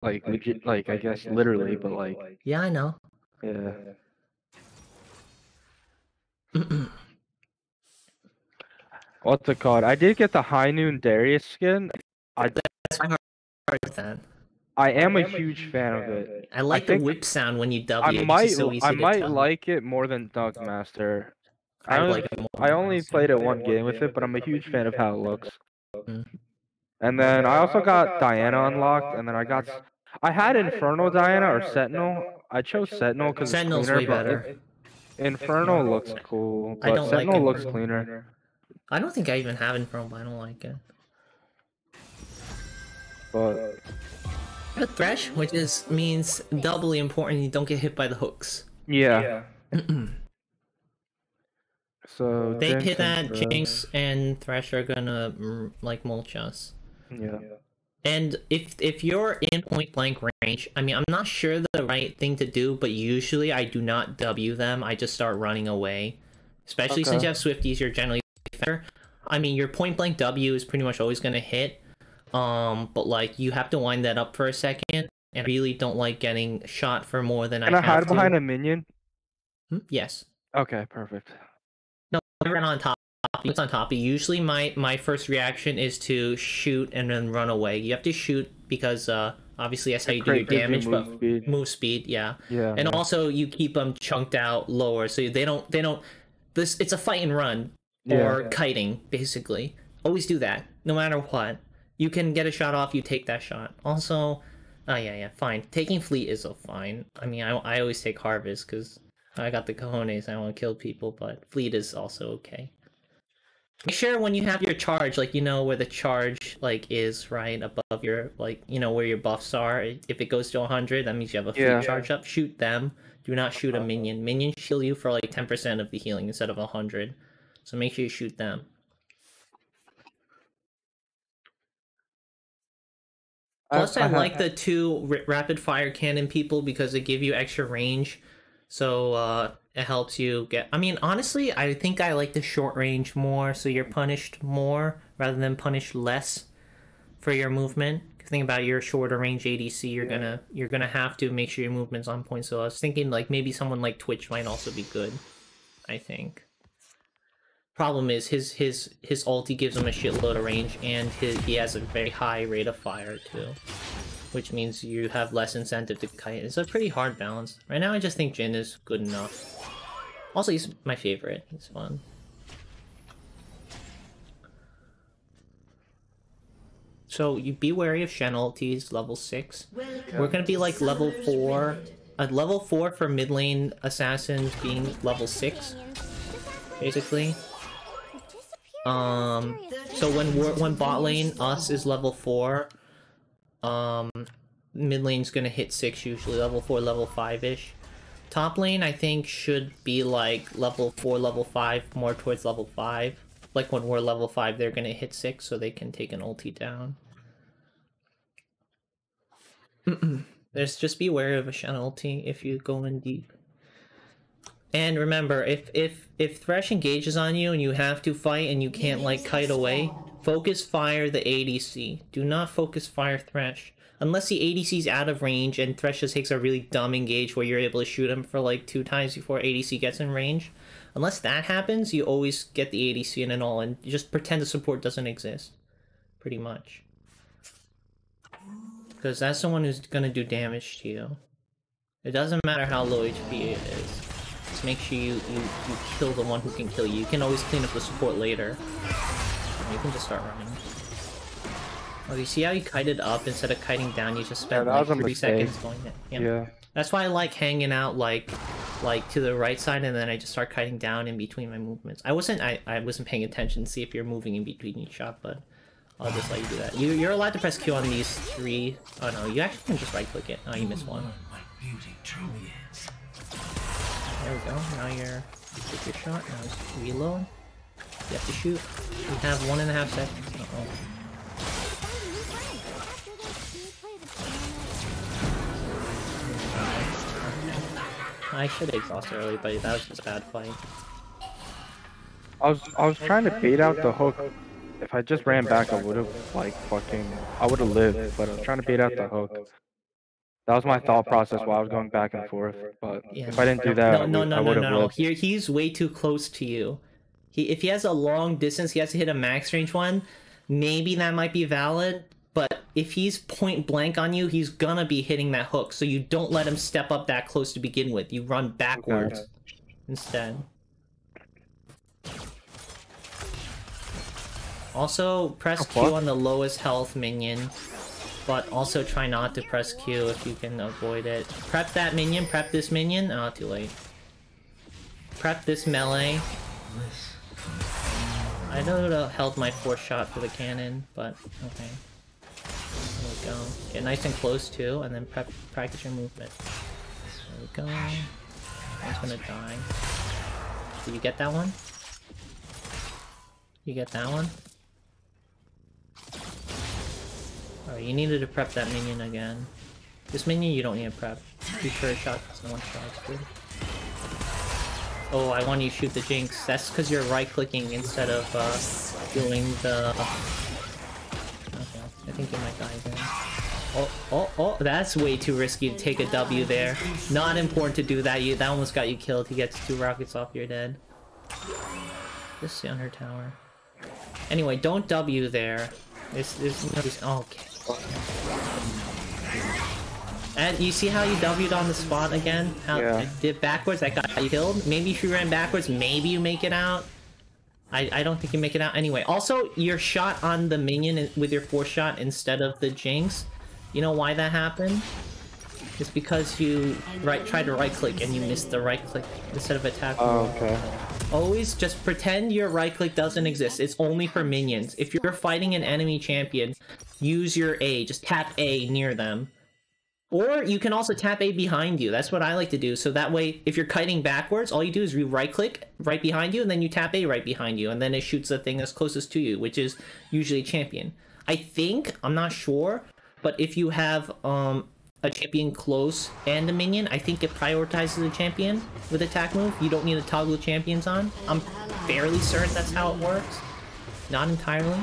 like legit, like I guess literally, but like Yeah, I know. yeah. What's it called? I did get the High Noon Darius skin. That's my hard then. I am a huge fan of it. I I like the think whip sound when you I W. It's might just so I easy to might tell. like it more than Dunkmaster. I like it more I than only Master. played it one game with it, but I'm a huge fan of how it looks. Mm. And then I also got Diana unlocked, and then I had Inferno Diana or Sentinel. I chose Sentinel because it's Sentinel's cleaner, way but better. Inferno looks cool, I but don't like Sentinel looks Inferno. cleaner. I don't think I even have Inferno, but I don't like it. But A Thresh, which means doubly important. You don't get hit by the hooks. yeah. So They Jinx hit that, and Thresh. Jinx and Thresh are gonna like mulch us. Yeah. And if you're in point blank range, I mean, I'm not sure the right thing to do, but usually I do not W them. I just start running away. Especially since you have Swifties, you're generally better. I mean, your point blank W is pretty much always gonna hit. But like you have to wind that up for a second, and I really don't like getting shot for more than Can I hide behind a minion? Yes. Okay, perfect. No, run on top. It's on top. Usually my first reaction is to shoot and then run away. You have to shoot because obviously that's how you do your damage, but move speed, yeah. Yeah. And also you keep them chunked out lower so they don't it's a fight and run or kiting basically. Always do that no matter what. You can get a shot off, you take that shot. Also, oh yeah, fine. Taking fleet is a fine. I mean, I always take harvest because I got the cojones. I want to kill people, but fleet is also okay. Make sure when you have your charge, like you know where the charge like is right above your like you know where your buffs are. If it goes to 100, that means you have a fleet charge up. Shoot them. Do not shoot a minion. Minions shield you for like 10% of the healing instead of 100. So make sure you shoot them. Plus, I like the two rapid fire cannon people because they give you extra range. So it helps you get... I mean, honestly, I think I like the short range more, so you're punished more rather than punished less for your movement. Think about your shorter range ADC, you're gonna have to make sure your movement's on point. So I was thinking like maybe someone like Twitch might also be good, I think. Problem is his ulti gives him a shitload of range, and he has a very high rate of fire too, which means you have less incentive to kite. It's a pretty hard balance. Right now I just think Jhin is good enough. Also, he's my favorite. He's fun. So you be wary of Shen ultis, level 6. We're gonna be like level 4. Level 4 for mid lane assassins being level 6, basically. So when bot lane us is level 4, mid lane's gonna hit 6 usually, level 4, level 5-ish. Top lane I think should be like level 4, level 5, more towards level 5. Like when we're level 5, they're gonna hit 6 so they can take an ulti down. Just be wary of a Shen ulti if you go in deep. And remember, if Thresh engages on you and you have to fight and you can't like kite away, focus fire the ADC. Do not focus fire Thresh. Unless the ADC's out of range and Thresh just takes a really dumb engage where you're able to shoot him for like 2 times before ADC gets in range. Unless that happens, you always get the ADC in and all, and just pretend the support doesn't exist. Pretty much. Because that's the one who's gonna do damage to you. It doesn't matter how low HP it is. Just make sure you kill the one who can kill you. You can always clean up the support later. You can just start running. Oh, you see how you kited up instead of kiting down? You just spent like 3 seconds going in. Yeah. That's why I like hanging out like to the right side, and then I just start kiting down in between my movements. I wasn't paying attention to see if you're moving in between each shot, but I'll just let you do that. You're allowed to press Q on these 3. Oh no, you actually can just right click it. Oh, you missed one. There we go. Now you're take your shot. Now just reload. You have to shoot. You have 1.5 seconds. Uh-oh. I should have exhausted early, but that was just a bad fight. I was trying to bait out the hook. If I just ran back, I would have like I would have lived. But I was trying to bait out the hook. That was my thought process while I was going back and forth. But Yeah. if I didn't do that, I would have no. lived. Here, he's way too close to you. If he has a long distance, he has to hit a max range one. Maybe that might be valid. But if he's point blank on you, he's gonna be hitting that hook. So you don't let him step up that close to begin with. You run backwards instead. Also, press Q on the lowest health minion. But also try not to press Q if you can avoid it. Prep that minion, prep this minion. Oh, too late. Prep this melee. I know it held my 4th shot for the cannon, but okay. There we go. Get nice and close too, and then practice your movement. There we go. One's gonna die. Did you get that one? You get that one? Alright, you needed to prep that minion again. This minion you don't need to prep. Be sure shot no one shots, good. Oh, I want you to shoot the Jinx. That's because you're right-clicking instead of doing the... Okay, I think you might die again. Oh, that's way too risky to take a W there. Not important to do that. That almost got you killed. He gets 2 rockets off, you're dead. Just on her tower. Anyway, don't W there. Okay. And you see how you W'd on the spot again? How it did backwards, that got you killed? Maybe if you ran backwards, maybe you make it out. I don't think you make it out. Anyway, also, your shot on the minion with your 4th shot instead of the Jinx, you know why that happened? It's because you tried to right-click and you missed the right-click instead of attack. Oh, okay. Always just pretend your right-click doesn't exist. It's only for minions. If you're fighting an enemy champion, use your A. Just tap A near them. Or you can also tap A behind you. That's what I like to do. So that way, if you're kiting backwards, all you do is you right-click right behind you, and then you tap A right behind you, and then it shoots the thing that's closest to you, which is usually a champion. I think, I'm not sure, but if you have a champion close and a minion, I think it prioritizes the champion with attack move. You don't need to toggle champions on. I'm fairly certain that's how it works. Not entirely.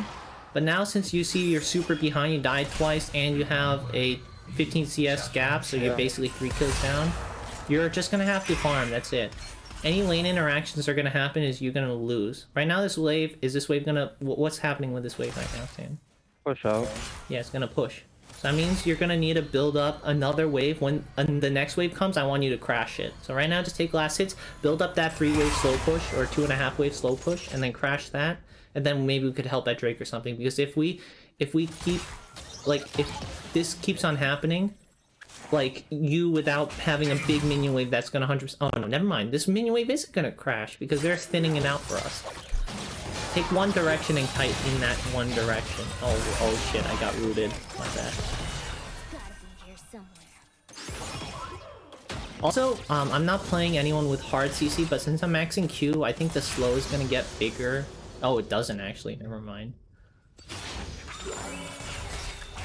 But now, since you see you're super behind, you died twice, and you have a 15 CS gap, so you're basically 3 kills down, you're just gonna have to farm, that's it. Any lane interactions are gonna happen is you're gonna lose. Right now this wave gonna... What's happening with this wave right now, Sam? Push out. Yeah, it's gonna push. So that means you're gonna need to build up another wave. When the next wave comes, I want you to crash it. So right now, just take last hits, build up that 3-wave slow push, or 2.5 wave slow push, and then crash that, and then maybe we could help that Drake or something, because if we keep... Like, if this keeps on happening, like, you without having a big minion wave that's gonna 100%... Oh, no, never mind. This minion wave isn't gonna crash, because they're thinning it out for us. Take one direction and kite in that one direction. Oh shit, I got rooted. My bad. Also, I'm not playing anyone with hard CC, but since I'm maxing Q, I think the slow is gonna get bigger. Oh, it doesn't actually. Never mind.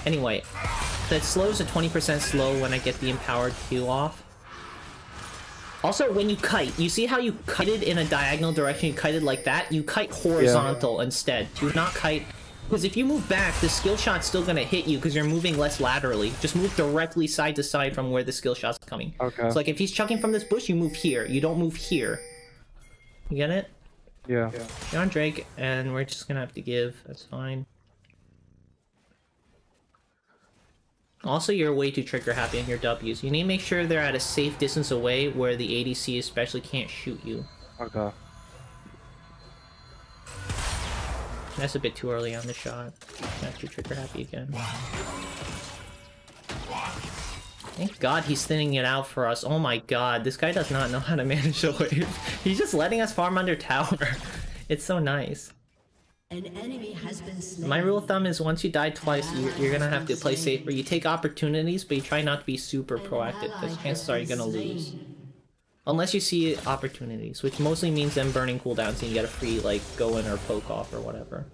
Anyway, the slow is a 20% slow when I get the empowered Q off. Also, when you kite, you see how you kited in a diagonal direction, you kited like that? You kite horizontal instead. Do not kite, because if you move back, the skill shot's still gonna hit you because you're moving less laterally. Just move directly side to side from where the skill shot's coming. Okay. So like if he's chucking from this bush, you move here. You don't move here. You get it? Yeah. You're on Drake, and we're just gonna have to give. That's fine. Also, you're way too trigger happy on your W's. You need to make sure they're at a safe distance away where the ADC especially can't shoot you. Okay. That's a bit too early on the shot. Not too trigger happy again. Thank God he's thinning it out for us. Oh my God, this guy does not know how to manage a wave. He's just letting us farm under tower. It's so nice. An enemy has been slain. My rule of thumb is once you die twice, you're gonna have to play safer. You take opportunities, but you try not to be super proactive, because chances are you're gonna lose. Unless you see opportunities, which mostly means them burning cooldowns and you get a free, like, go in or poke off or whatever.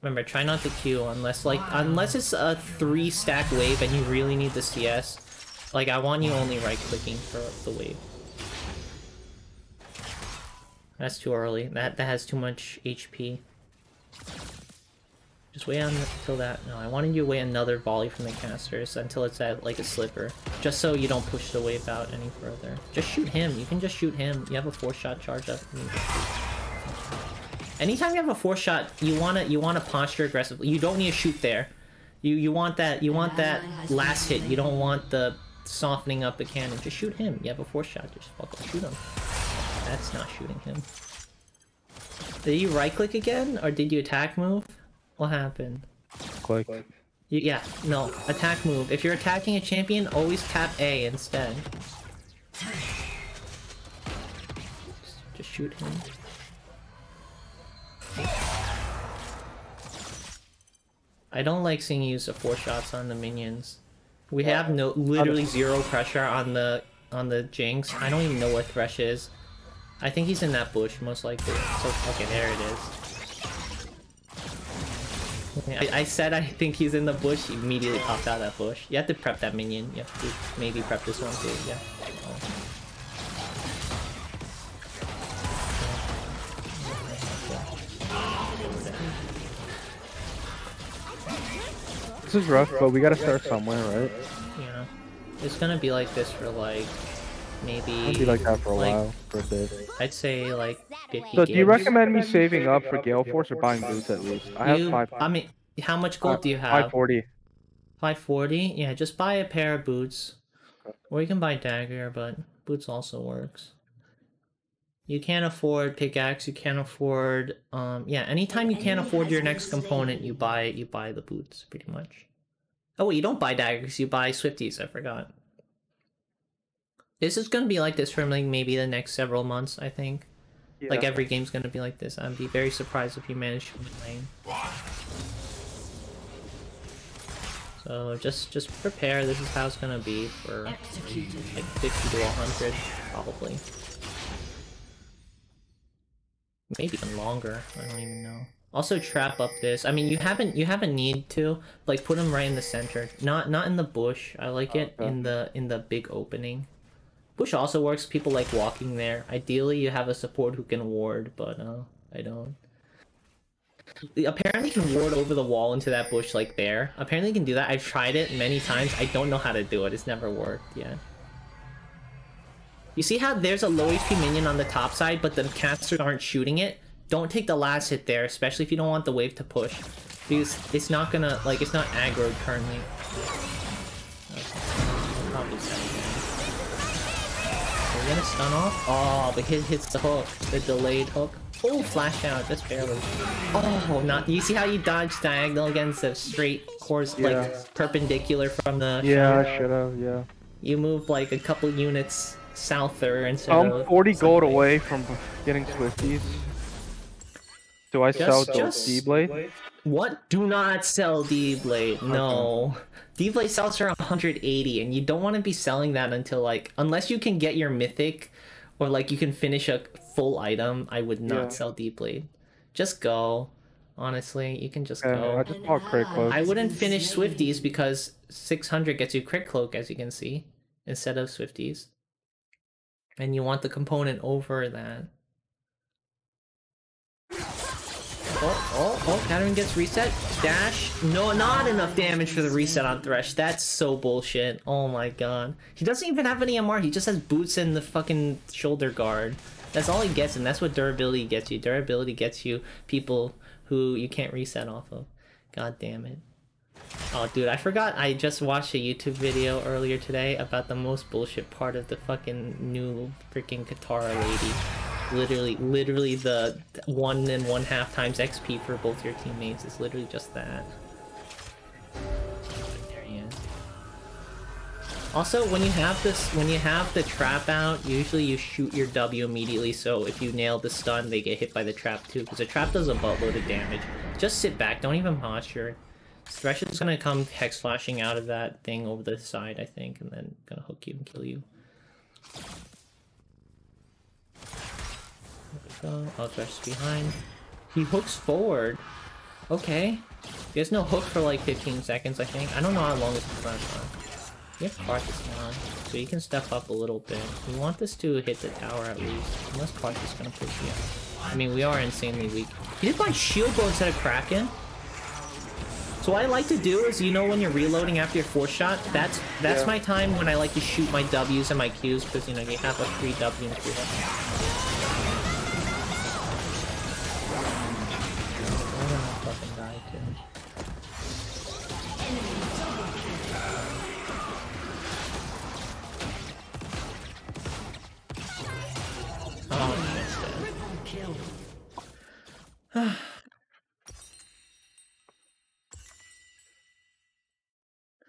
Remember, try not to Q unless it's a 3-stack wave and you really need the CS. Like, I want you only right-clicking for the wave. That's too early. That has too much HP. Just wait until that. No, I wanted you to wait another volley from the casters until it's at like a slipper. Just so you don't push the wave out any further. Just shoot him. You can just shoot him. You have a 4-shot charge up. Anytime you have a 4-shot, you wanna posture aggressively. You don't need to shoot there. You want that last hit. You don't want the softening up the cannon. Just shoot him. You have a 4-shot. Just fucking shoot him. That's not shooting him. Did you right click again, or did you attack move? What happened? Click. Yeah, no, attack move. If you're attacking a champion, always tap A instead. Just shoot him. I don't like seeing you use the 4-shots on the minions. We have literally 0 pressure on the Jinx. I don't even know where Thresh is. I think he's in that bush, most likely. So, okay, there it is. I said I think he's in the bush, he immediately popped out of that bush. You have to prep that minion. You have to maybe prep this one too, yeah. This is rough, but we gotta start somewhere, right? Yeah. It's gonna be like this for like, maybe... It'll be like that for a while, for a bit. I'd say like 50 So do you games. recommend me saving up for Gale Force or buying boots at least? I have 5. I mean, how much gold do you have? 540. 540? Yeah, just buy a pair of boots. Or you can buy dagger, but boots also works. You can't afford pickaxe, you can't afford yeah, anytime you can't afford your next component, you buy the boots, pretty much. Oh wait, you don't buy daggers, you buy Swifties, I forgot. This is gonna be like this for like maybe the next several months, I think. Yeah. Like every game's gonna be like this. I'd be very surprised if you manage to win lane. So just prepare. This is how it's gonna be for like 50 to 100 probably. Maybe even longer. I don't even know. Also trap up this. I mean, you have a need to like put him right in the center. Not in the bush. I like it in the big opening. Bush also works. People like walking there. Ideally, you have a support who can ward, but I don't. Apparently, you can ward over the wall into that bush like there. Apparently, you can do that. I've tried it many times. I don't know how to do it. It's never worked yet. You see how there's a low HP minion on the top side, but the casters aren't shooting it? Don't take the last hit there, especially if you don't want the wave to push. Because it's not gonna, like, it's not aggroed currently. Okay. Probably we're gonna stun off? Oh, but hits the hook. The delayed hook. Oh, flash out, just barely. Oh, not. You see how you dodged diagonal against the straight course, like, perpendicular from the... Yeah, I should've, yeah. You move, like, a couple units souther instead of... I'm 40 gold away from getting Swifties. Do I sell D-Blade? What? Do not sell D-Blade. No. D-Blade sells for 180, and you don't want to be selling that until, like... Unless you can get your mythic, or, like, you can finish a full item, I would not sell D-Blade. Just go. Honestly, you can just go. I just bought Crit Cloak. I wouldn't finish Swifties because 600 gets you Crit Cloak, as you can see, instead of Swifties. And you want the component over that. Oh, Katarine gets reset. Dash. No, not enough damage for the reset on Thresh. That's so bullshit. Oh my god. He doesn't even have any MR. He just has boots and the fucking shoulder guard. That's all he gets, and that's what durability gets you. Durability gets you people who you can't reset off of. God damn it. Oh, dude, I forgot. I just watched a YouTube video earlier today about the most bullshit part of the fucking new freaking Katara lady. Literally the 1 1/2 times XP for both your teammates. It's literally just that. There he is. Also, when you have the trap out, usually you shoot your W immediately, so if you nail the stun, they get hit by the trap too, because the trap does a buttload of damage. Just sit back, don't even posture. Thresh is gonna come hex flashing out of that thing over the side, I think, and then gonna hook you and kill you. There we go. Oh, Thresh is behind. He hooks forward. Okay. He has no hook for like 15 seconds, I think. I don't know how long it's been on. You have Karthus on, so you can step up a little bit. We want this to hit the tower at least, unless Karthus is gonna push you. I mean, we are insanely weak. He did buy shield bow instead of Kraken? So what I like to do is, you know, when you're reloading after your 4th shot, that's my time when I like to shoot my W's and my Q's, because, you know, you have a free W and 3 W. I'm gonna fucking die too. Oh, shit.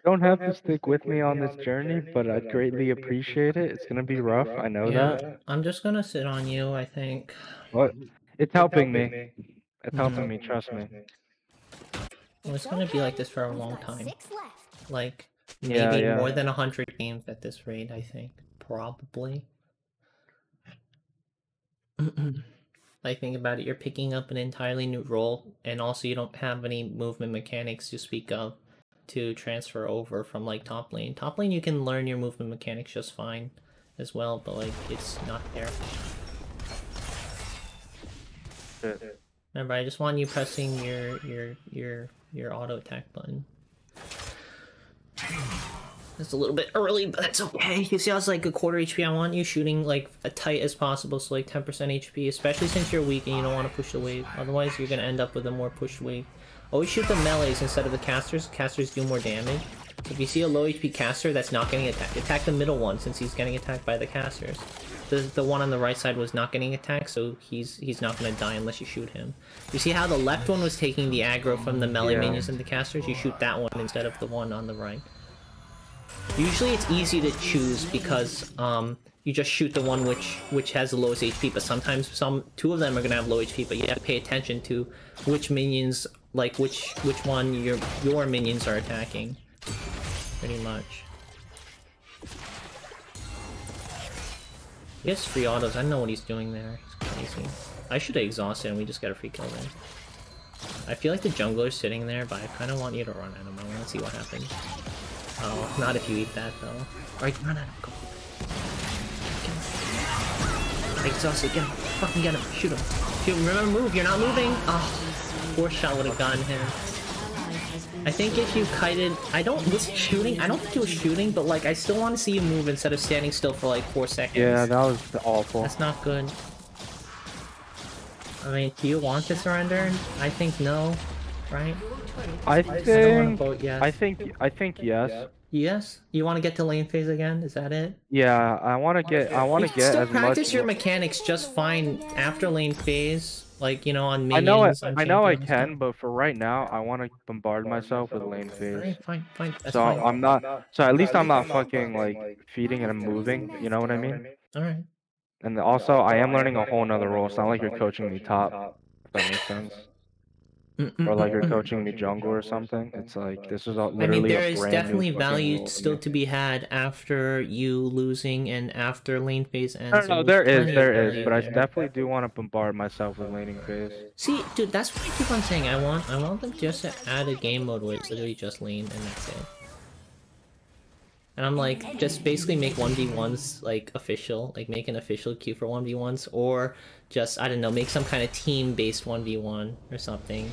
You don't have to stick with me on this journey, but I'd greatly appreciate it. It's gonna be rough, I know that. I'm just gonna sit on you, I think. But it's helping me. It's helping me, trust me. Well, it's gonna be like this for a long time. Like, maybe Yeah. more than 100 games at this rate, I think. Probably. Like, think about it, you're picking up an entirely new role, and also you don't have any movement mechanics to speak of to transfer over from, like, top lane. Top lane, you can learn your movement mechanics just fine as well, but, like, it's not there. Remember, I just want you pressing your auto attack button. It's a little bit early, but that's okay. You see how it's like a quarter HP? I want you shooting like as tight as possible, so like 10% HP, especially since you're weak and you don't want to push the wave. Otherwise, you're gonna end up with a more pushed wave. Always shoot the melees instead of the casters. Casters do more damage. So if you see a low HP caster that's not getting attacked, attack the middle one since he's getting attacked by the casters. The one on the right side was not getting attacked, so he's not gonna die unless you shoot him. You see how the left one was taking the aggro from the melee minions and the casters? You shoot that one instead of the one on the right. Usually it's easy to choose because you just shoot the one which has the lowest HP, but sometimes two of them are gonna have low HP, but you have to pay attention to which minions, like which one your minions are attacking. Pretty much. He has free autos. I don't know what he's doing there. It's crazy. I should have exhausted and we just got a free kill there. I feel like the jungler's sitting there, but I kind of want you to run at him. I want to see what happens. Oh, not if you eat that though. Alright, run at him. Go. Get him. Exhausted. Get him. Fucking get him. Shoot him. Shoot him. Remember, move. You're not moving. Oh, 4th shot would have gotten him. I think if you kited, was he shooting? I don't think he was shooting, but like I still want to see you move instead of standing still for like 4 seconds. Yeah, that was awful. That's not good. I mean, do you want to surrender? I think no, right? I think yes. Yes? You want to get to lane phase again? Is that it? Yeah, I want to get still as practice much your mechanics just fine after lane phase, like, you know, on minions. I know I can, but for right now, I want to bombard myself with lane phase. Alright, fine. That's So fine. I'm not. So at least I'm not fucking like feeding and moving. You know what I mean? Alright. And also, I am learning a whole nother role. It's not like you're coaching me top. If that makes sense. Or like you're coaching me jungle or something. It's like this is literally. I mean, there is brand new definitely fucking value role still me. to be had after you losing and after lane phase ends. No, there is, but I definitely do want to bombard myself with laning phase. See, dude, that's what I keep on saying. I want them just to add a game mode where it's literally just lane and that's it. And I'm like, just basically make 1v1s like official, like make an official queue for 1v1s, or just, I don't know, make some kind of team-based 1v1 or something.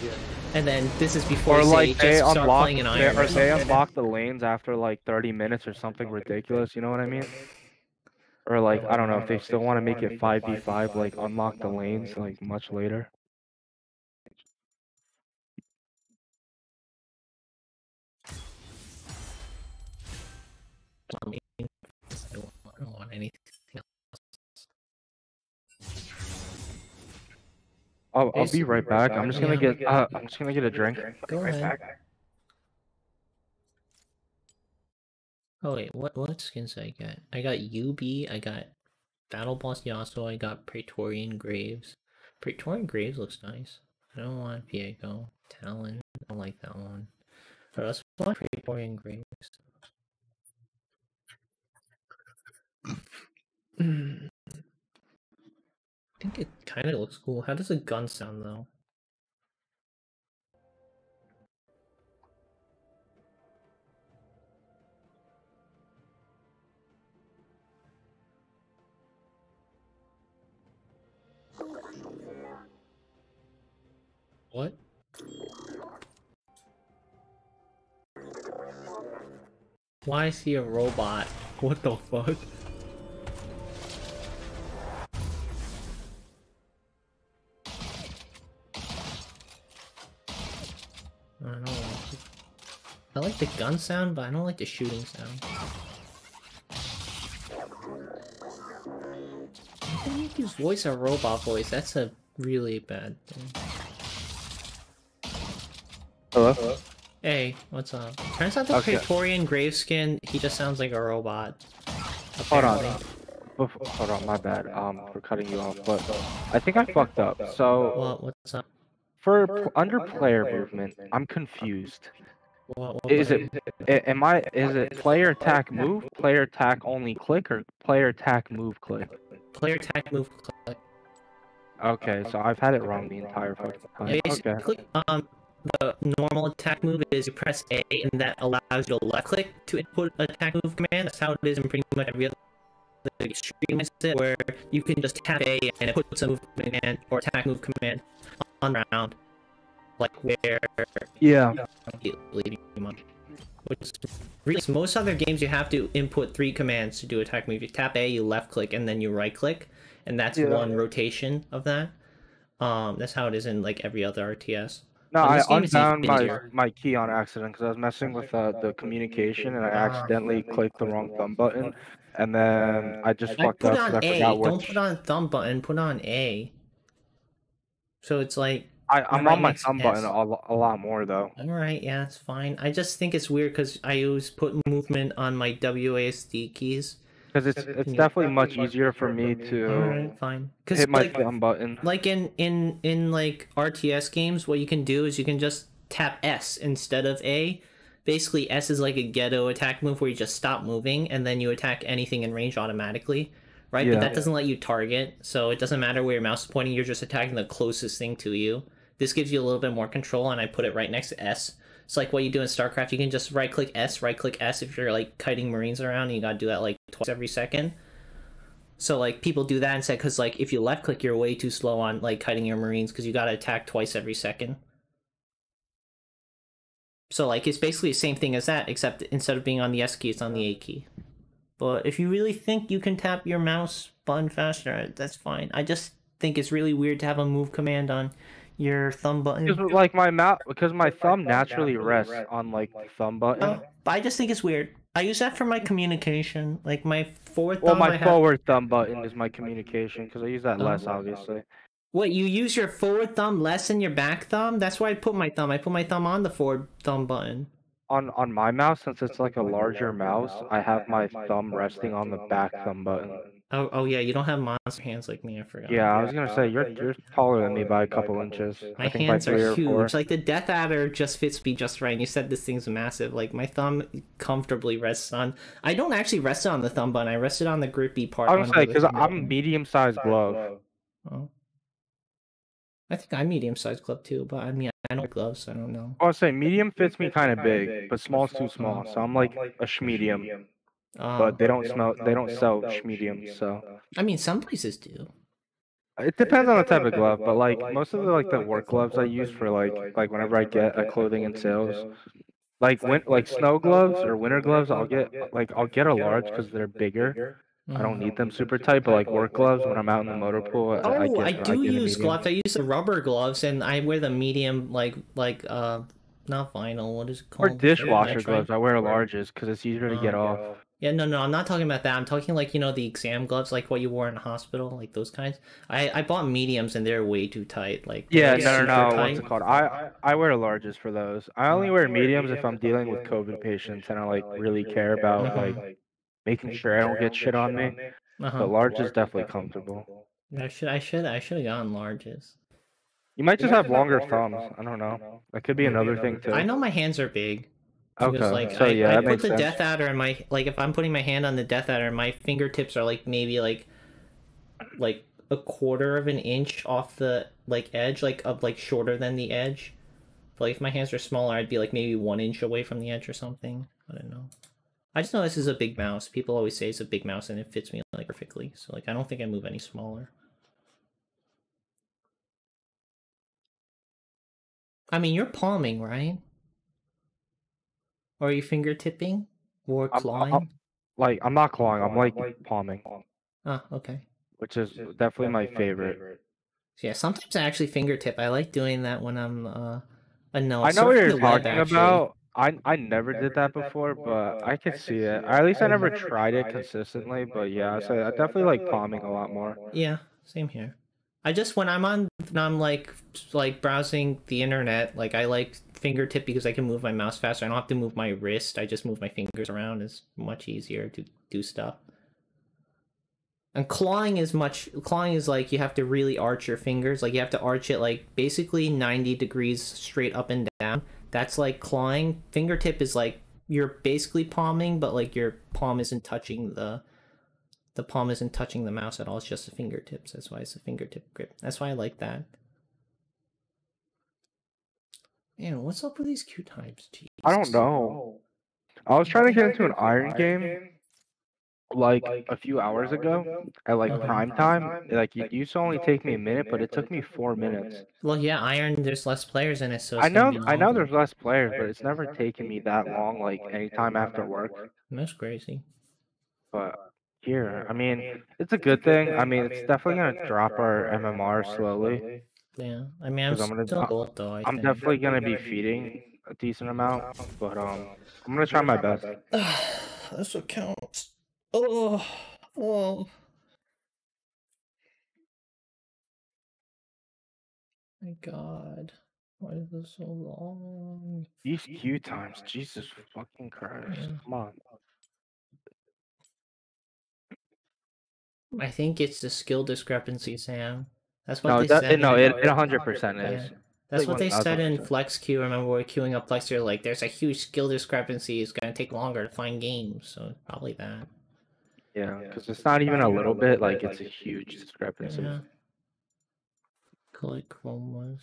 Yeah. And then this is before or like they just start playing an iron. Or they unlock the lanes after like 30 minutes or something ridiculous. You know what I mean? Or like I don't know if they still want to make it 5v5, like unlock the lanes like much later. I mean, I don't want anything else. I'll be right back. I'm just gonna get a drink. Go ahead. Oh wait, what skins did I get? I got UB, I got Battle Boss Yasuo, I got Praetorian Graves. Praetorian Graves looks nice. I don't want Viego. Talon, I don't like that one. But let's want Praetorian Graves. I think it kind of looks cool. How does a gun sound though? What? Why is he a robot? What the fuck? I don't know. I like the gun sound, but I don't like the shooting sound. Why do you make his voice a robot voice? That's a really bad thing. Hello? Hey, what's up? Turns out the Praetorian Graveskin, he just sounds like a robot. Hold Apparently. on. Hold on, my bad. For cutting you off, but I think I fucked up. So What's up? for under player movement, I'm confused. What Is it player attack move, player attack only click, or player attack move click? Player attack move click. Okay, so I've had it wrong the entire fucking time. Okay. Basically, the normal attack move is you press A and that allows you to left click to input attack move command. That's how it is in pretty much every other extreme set, where you can just tap A and it puts a move command or attack move command on round. Like where which is really, most other games you have to input 3 commands to do attack move. You tap A, you left click, and then you right click, and that's one rotation of that. That's how it is in like every other RTS. No, I unbound my key on accident because I was messing with the communication and I accidentally clicked the wrong thumb button, and then I just fucked up because I forgot which. Don't put on thumb button, put on A. So it's like I'm on my thumb button a lot more though. Alright, yeah, it's fine. I just think it's weird because I always put movement on my WASD keys. Because it's definitely much easier for me to hit my thumb button. Like in like RTS games, what you can do is you can just tap S instead of A. Basically, S is like a ghetto attack move where you just stop moving and then you attack anything in range automatically, right? But that doesn't let you target, so it doesn't matter where your mouse is pointing. You're just attacking the closest thing to you. This gives you a little bit more control, and I put it right next to S. It's like what you do in StarCraft. You can just right-click S if you're like kiting Marines around, and you gotta do that like twice every second. So like people do that instead, because like if you left-click, you're way too slow on like kiting your Marines because you gotta attack twice every second. So like it's basically the same thing as that, except instead of being on the S key, it's on the A key. But if you really think you can tap your mouse button faster, that's fine. I just think it's really weird to have a move command on your thumb button. Because like my thumb naturally rests on like the thumb button. But I just think it's weird. I use that for my communication, like my forward thumb. Well, my forward thumb button is my communication because I use that less, obviously. What, you use your forward thumb less than your back thumb? That's where I put my thumb. I put my thumb on the forward thumb button. On my mouse, since it's like a larger mouse, I have my thumb resting on the back thumb button. Oh yeah, you don't have monster hands like me, I forgot. Yeah, I was gonna say, you're taller than me by a couple inches. My hands are huge. Like, the Death Adder just fits me just right, and you said this thing's massive. Like, my thumb comfortably rests on... I don't actually rest it on the thumb button, I rest it on the grippy part. I was gonna say, because I'm a medium-sized glove. Oh. I think I'm medium-sized glove too, but I mean, I don't have gloves, so I don't know. I was saying, medium fits me kind of big, but small's too small, so I'm like a schmedium. But they don't sell schmediums, so... I mean, some places do. It depends on the type of glove, but like most of the work gloves I use for like whenever I get a clothing in sales, like snow gloves or winter gloves, I'll get a large because they're bigger. I don't need them super tight, but like work gloves when I'm out in the motor pool, I do use gloves. I use the rubber gloves, and I wear the medium not vinyl. What is it called? Or dishwasher gloves. I wear larges because it's easier to get off. Yeah, no, I'm not talking about that. I'm talking like, the exam gloves, like what you wore in hospital, like those kinds. I bought mediums and they're way too tight. Like, yeah, no. What's it called? I wear larges for those. I only wear mediums if I'm dealing with COVID patients and I like really care about like making sure I don't get shit on me. But large is definitely comfortable. I should have gotten larges. You might just have longer thumbs. I don't know. That could be another thing too. I know my hands are big. Okay, like, so yeah, I put the Death Adder in my, like, if I'm putting my hand on the Death Adder, my fingertips are like maybe like a quarter of an inch off the edge, like shorter than the edge. But, like, if my hands are smaller, I'd be like maybe 1 inch away from the edge or something. I don't know. I just know this is a big mouse. People always say it's a big mouse and it fits me like perfectly. So like I don't think I move any smaller. I mean, you're palming, right? Or are you finger tipping? Or I'm clawing? like I'm not clawing. I'm like palming, Ah, okay. which is definitely my favorite. So yeah, sometimes I actually fingertip. I like doing that when I'm no, I know what surfing you're the web talking actually. about. I never did that before, but I could see it. Or at least I never tried it consistently. But yeah, so I definitely like palming a lot more. Yeah, same here. I just when I'm like browsing the internet, like I like fingertip because I can move my mouse faster. I don't have to move my wrist. I just move my fingers around. It's much easier to do stuff. And clawing is like you have to really arch your fingers. Like you have to arch it like basically 90 degrees straight up and down. That's like clawing. Fingertip is like you're basically palming, but like your palm isn't touching the palm isn't touching the mouse at all. It's just the fingertips. That's why it's a fingertip grip. That's why I like that. Man, what's up with these queue times? Jesus. I don't know. I was trying to get into an iron game like a few hours ago at like prime time. Like it used to only take me a minute, but it took me 4 minutes. Well, yeah, Iron. There's less players in it, so I it's gonna be know longer. there's less players, but it's never taken me that long. Like anytime after work. That's crazy. But here, I mean, it's a good thing. I mean, it's definitely gonna drop our MMR slowly. Yeah, I mean, I'm still gold though. I'm definitely gonna be feeding a decent amount, but I'm gonna try my best. That's what counts. Oh. My God, why is this so long? These queue times, Jesus fucking Christ! Yeah. Come on. I think it's the skill discrepancy, Sam. That's what No, they said. no, it 100% is. Yeah. That's what they said in 1000%. Flex Queue. Remember, we're queuing up Flex Queue. Like, there's a huge skill discrepancy. It's gonna take longer to find games, so probably that. Yeah, because it's not even a little bit. Like it's a huge discrepancy. Yeah. Collect chromas.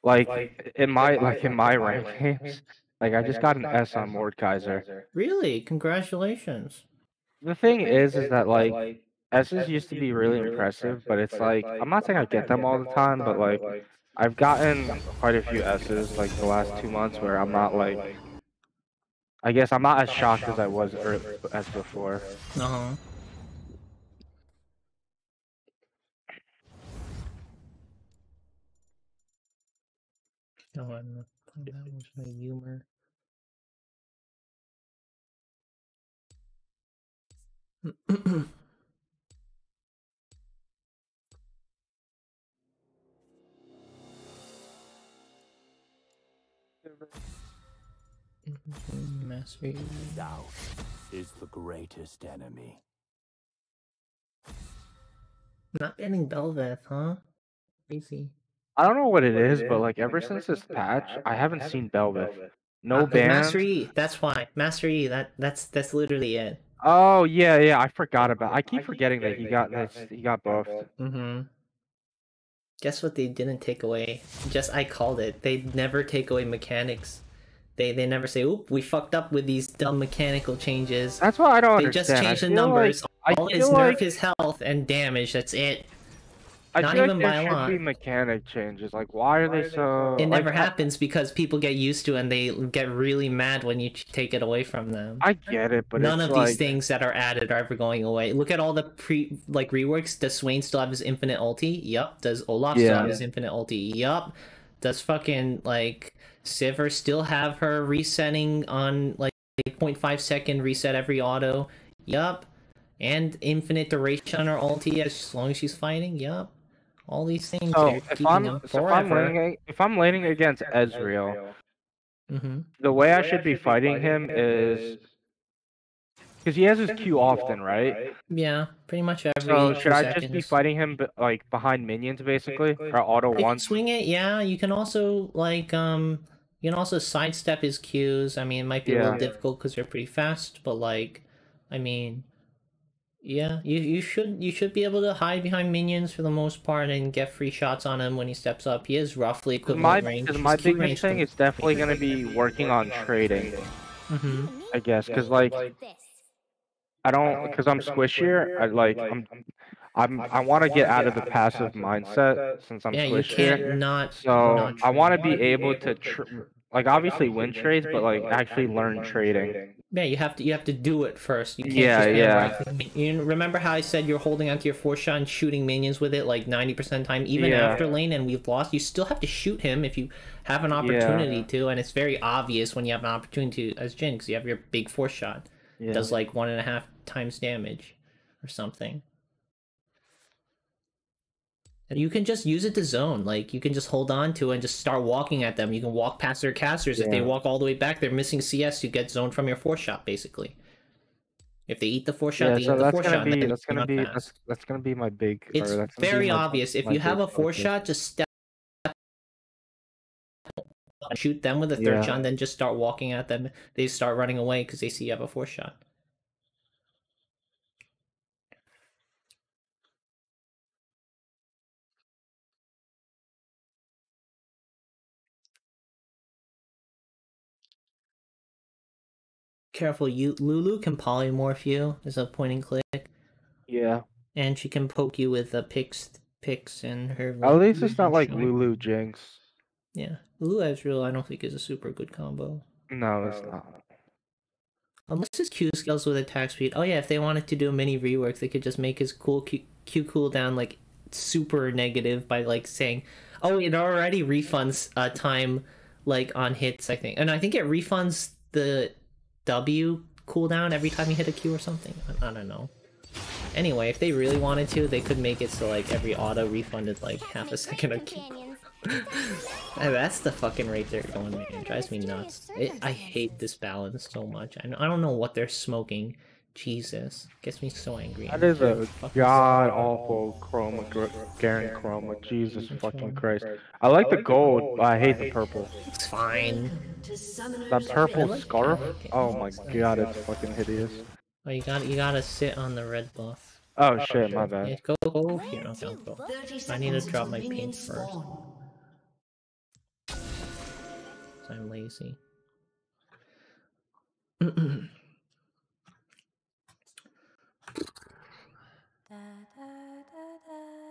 Like in my rank games, like I just got an S on Mordekaiser. Really? Congratulations. The thing is that like S's used to be really impressive, but it's like I'm not saying I get them all the time, but like I've gotten quite a few S's like the last 2 months where I'm not like, I guess I'm not as shocked as I was as before. Oh, that was my humor. Mastery. Doubt is the greatest enemy. Not getting Belveth, huh? Crazy. I don't know what it is, but like ever since this patch, I haven't seen Belveth. No bans. Master E, that's why. Master E, that's literally it. Oh yeah, I forgot about. I keep forgetting that he got buffed. Guess what they didn't take away? I called it. They never take away mechanics. They never say, "Oop, we fucked up with these dumb mechanical changes." That's what I don't understand. They just change the numbers. All is nerf his health and damage. That's it. Not even by a lot. There should be mechanic changes. Like, why are they so? It never happens because people get used to it and they get really mad when you take it away from them. I get it, but none of these things that are added are ever going away. Look at all the reworks. Does Swain still have his infinite ulti? Yup. Does Olaf still have his infinite ulti? Yup. Does fucking Sivir still have her resetting on 0.5 second reset every auto? Yup. And infinite duration on her ulti as long as she's fighting? Yup. All these things. So if I'm laning against Ezreal, the way I should be fighting him is because he has his Q often, right? Yeah, pretty much every. So should I just be fighting him behind minions basically, or auto one? Swing it, yeah. You can also you can also sidestep his Qs. I mean, it might be a little difficult because they're pretty fast, but I mean. Yeah, you should be able to hide behind minions for the most part and get free shots on him when he steps up. He is roughly equivalent range. My biggest thing is definitely going to be working on trading. I guess because I don't because I'm squishier. I want to get out of the passive mindset since I'm squishier. You can't not. So I want to be able to Like obviously win trades, but like actually learn trading. Yeah, you have to do it first. You can't Yeah, just yeah. You remember how I said you're holding onto your force shot and shooting minions with it like 90% of the time, even Yeah. after lane and we've lost, you still have to shoot him if you have an opportunity to, and it's very obvious when you have an opportunity to as Jhin, because you have your big force shot. Yeah. It does like 1.5 times damage or something. And you can just use it to zone. Like, you can just hold on to it and just start walking at them. You can walk past their casters. If they walk all the way back, they're missing CS to get zoned from your force shot, basically. If they eat the force shot, they eat the force shot. That's gonna be my big. It's very obvious. If you have a force shot, just step, shoot them with a third shot, and then just start walking at them. They start running away because they see you have a force shot. Careful, Lulu can polymorph you as a point and click. Yeah. And she can poke you with the picks and her. At least it's not like Lulu Jinx. Yeah, Lulu Ezreal I don't think is a super good combo. No, it's not. Unless his Q scales with attack speed. Oh yeah, if they wanted to do a mini rework, they could just make his Q cooldown like super negative by like saying, oh, it already refunds time like on hits, I think. And I think it refunds the W cooldown every time you hit a Q or something. I don't know. Anyway, if they really wanted to, they could make it so like every auto refunded like half a second of Q. That's the fucking rate they're going, man. It drives me nuts. I hate this balance so much. I don't know what they're smoking. Jesus. Gets me so angry. That is a god-awful chroma, Garen chroma. Jesus fucking Christ. I like the gold, but I hate the purple. It's fine. That purple scarf? Oh my god, it's fucking hideous. Oh, you gotta sit on the red buff. Oh shit, my bad. Yeah, go here. No, don't go. I need to drop my pink first. I'm lazy.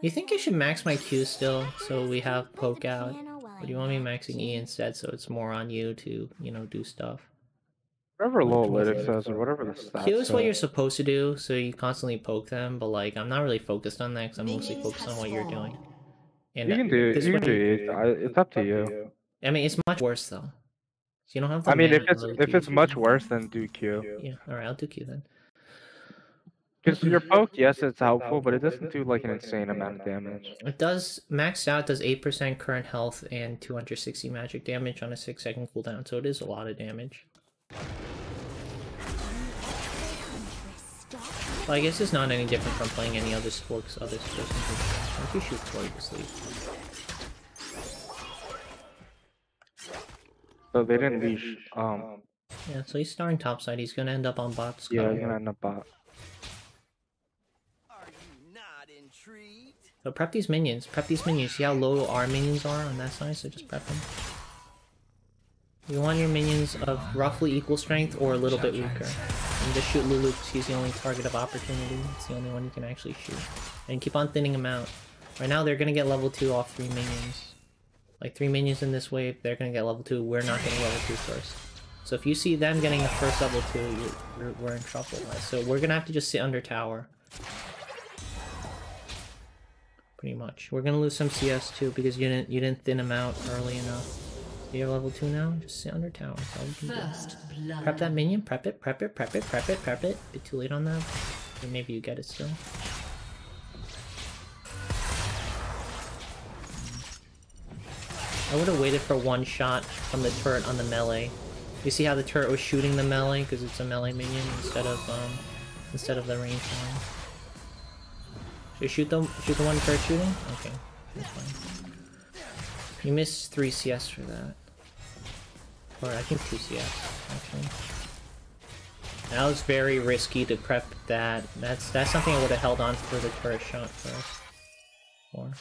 You think I should max my Q still, so we have poke out? Or do you want me maxing E instead, so it's more on you to, you know, do stuff? Whatever Lolytic says, or whatever the stats Q is what you're supposed to do, so you constantly poke them, but like, I'm not really focused on that, because I'm mostly focused on what you're doing. And you can do it, it's up to you. I mean, it's much worse though. So you don't have to. I mean, if it's much worse, then do Q. Yeah, alright, I'll do Q then. Because your poke, yes, it's helpful, but it doesn't do like an insane amount of damage. It does, maxed out, does 8% current health and 260 magic damage on a 6-second cooldown, so it is a lot of damage. Well, I guess it's not any different from playing any other sports. Once you shoot toward you sleep. So they didn't leash. Yeah, so he's starting topside. He's gonna end up on bot. Yeah, he's gonna end up bot. So prep these minions. See how low our minions are on that side. So just prep them. You want your minions of roughly equal strength or a little bit weaker. And just shoot Lulu because he's the only target of opportunity. It's the only one you can actually shoot. And keep on thinning them out. Right now they're gonna get level 2 off 3 minions. Like 3 minions in this wave, they're gonna get level 2. We're not getting level 2 first. So if you see them getting the first level 2, we're in trouble. Right? So we're gonna have to just sit under tower. Pretty much. We're gonna lose some CS too because you didn't thin them out early enough. You're level 2 now. Just sit under tower. That's all you can do. Prep that minion. Prep it. Bit too late on that. Or maybe you get it still. I would have waited for one shot from the turret on the melee. You see how the turret was shooting the melee because it's a melee minion instead of the range one. Should you shoot the one turret shooting? Okay, that's fine. You missed 3 CS for that. Or I think 2 CS, actually. That was very risky to prep that. That's something I would have held on for the turret shot first. Or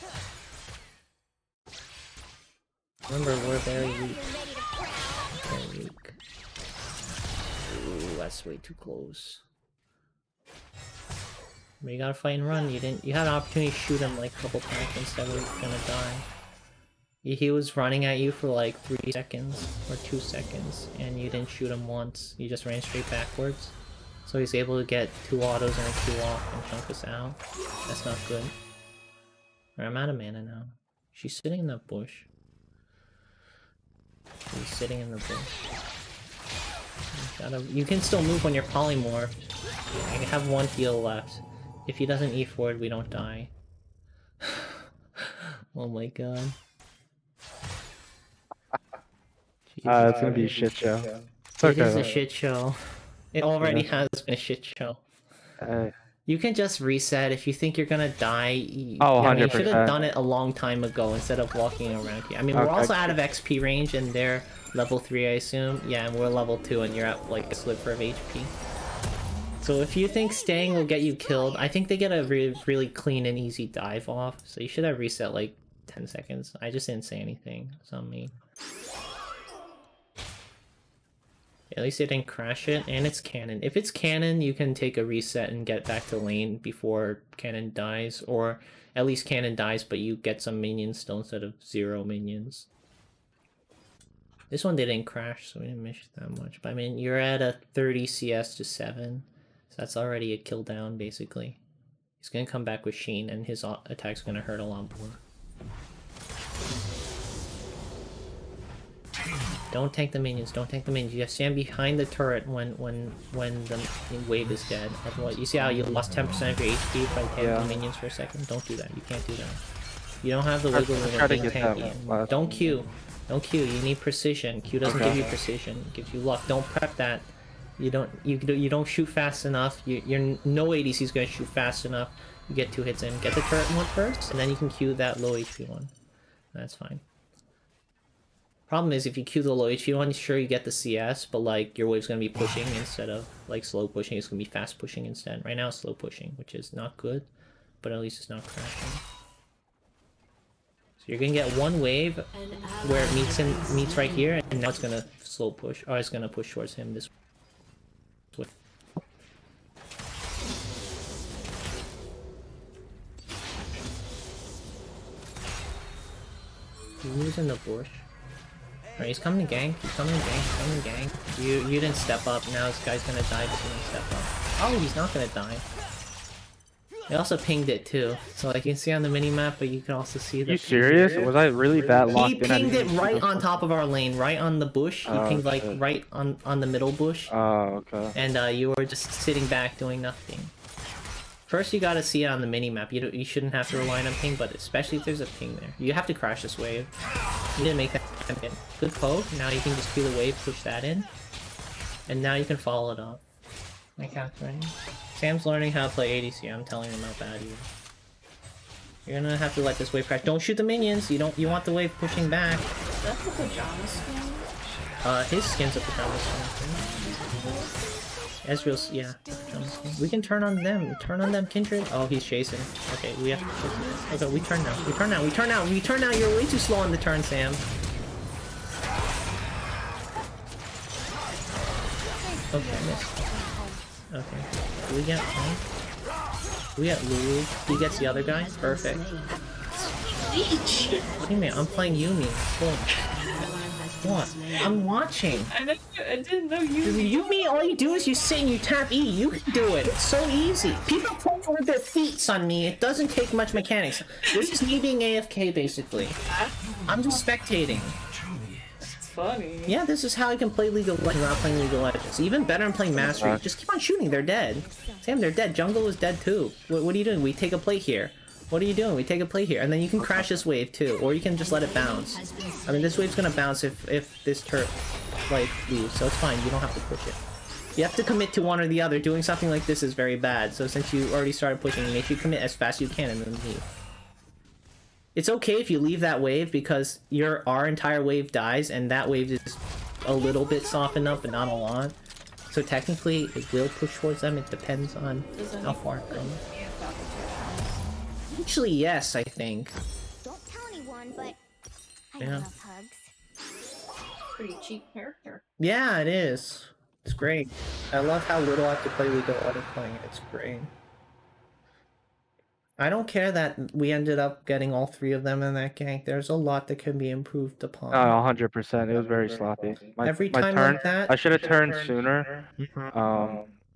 remember, we're very weak. Very weak. Ooh, that's way too close. But you gotta fight and run. You had an opportunity to shoot him like a couple times instead of gonna die. He was running at you for like 3 seconds or 2 seconds, and you didn't shoot him once. You just ran straight backwards. So he's able to get 2 autos and a Q off and chunk us out. That's not good. Alright, I'm out of mana now. She's sitting in that bush. She's sitting in the bush. You can still move when you're polymorphed. I have 1 heal left. If he doesn't E forward, we don't die. Oh my god. It's gonna be a shit show. It is a shit show. It already has been a shit show. You can just reset if you think you're gonna die. Oh, 100%. You should have done it a long time ago instead of walking around here. I mean, we're also out of XP range, and they're level 3, I assume. Yeah, and we're level 2, and you're at like a sliver of HP. So if you think staying will get you killed, I think they get a really clean and easy dive off. So you should have reset like 10 seconds. I just didn't say anything. It's on me. At least it didn't crash it, and it's cannon. If it's cannon, you can take a reset and get back to lane before cannon dies, or at least cannon dies, but you get some minions still instead of 0 minions. This one didn't crash, so we didn't miss that much. But I mean, you're at a 30 CS to 7, so that's already a kill down, basically. He's gonna come back with Sheen, and his attack's gonna hurt a lot more. Don't tank the minions, don't tank the minions. You have to stand behind the turret when the wave is dead. Otherwise, you see how you lost 10% of your HP by tanking the minions for a second? Don't do that, you can't do that. You don't have the wiggle room of being tanky. Don't Q. Don't Q, you need precision. Q doesn't give you precision, it gives you luck. Don't prep that. You don't shoot fast enough. You're no ADC's gonna shoot fast enough. You get 2 hits in. Get the turret one first, and then you can Q that low HP one. That's fine. Problem is, if you Q the low HP one, sure you get the CS, but like your wave's gonna be pushing instead of like slow pushing. It's gonna be fast pushing instead. Right now it's slow pushing, which is not good, but at least it's not crashing. So you're gonna get 1 wave where it meets right here, and now it's gonna slow push, or it's gonna push towards him this way. He's in the bush. Alright, he's coming to gank. He's coming to gank. He's coming to gank. You didn't step up. Now this guy's gonna die because he didn't step up. Oh, he's not gonna die. They also pinged it too, so like you can see on the minimap, but you can also see the. You serious? Was I really that locked in? He pinged it right on top of our lane, right on the bush. He pinged like right on the middle bush. Oh, okay. And you were just sitting back doing nothing. First, you gotta see it on the minimap. You shouldn't have to rely on ping, but especially if there's a ping there, you have to crash this wave. You didn't make that happen. Good poke. Now you can just feel the wave, push that in, and now you can follow it up. My cat's ready. Sam's learning how to play ADC. I'm telling him how bad he is. You're gonna have to let this wave crash. Don't shoot the minions. You want the wave pushing back. That's the pajama skin. His skin's a pajama skin. Ezreal's, yeah. Pajama skin. We can turn on them. Turn on them, Kindred. Oh, he's chasing. Okay, we have to. Okay, we turn now. We turn now. We turn now. We turn now. You're way too slow on the turn, Sam. Okay, missed. Okay. We get one. We get Lulu. He gets the other guy. Perfect. What do you mean? I'm playing Yuumi. What? I'm watching. I didn't know you. Yuumi, all you do is you sit and you tap E. You can do it. It's so easy. People play with their feet on me. It doesn't take much mechanics. This is me being AFK, basically. I'm just spectating. Funny. Yeah, this is how I can play League of Legends without playing League of Legends. Even better than playing Mastery. Just keep on shooting, they're dead. Sam, they're dead. Jungle is dead too. What are you doing? We take a plate here. What are you doing? We take a plate here. And then you can crash this wave too. Or you can just let it bounce. I mean, this wave's gonna bounce if this turret, like, leaves. So it's fine, you don't have to push it. You have to commit to one or the other. Doing something like this is very bad. So since you already started pushing, make sure you commit as fast as you can and then leave. It's okay if you leave that wave because our entire wave dies and that wave is a little bit softened up but not a lot. So technically it will push towards them. It depends on how far it goes. Actually, yes, I think. Don't tell anyone, but I Yeah. love hugs. Pretty cheap character. Yeah, it is. It's great. I love how little I have to play League of Legends playing it. It's great. I don't care that we ended up getting all 3 of them in that gank. There's a lot that can be improved upon. 100%. It was very sloppy. Every my time turn, like that, I should have turned sooner.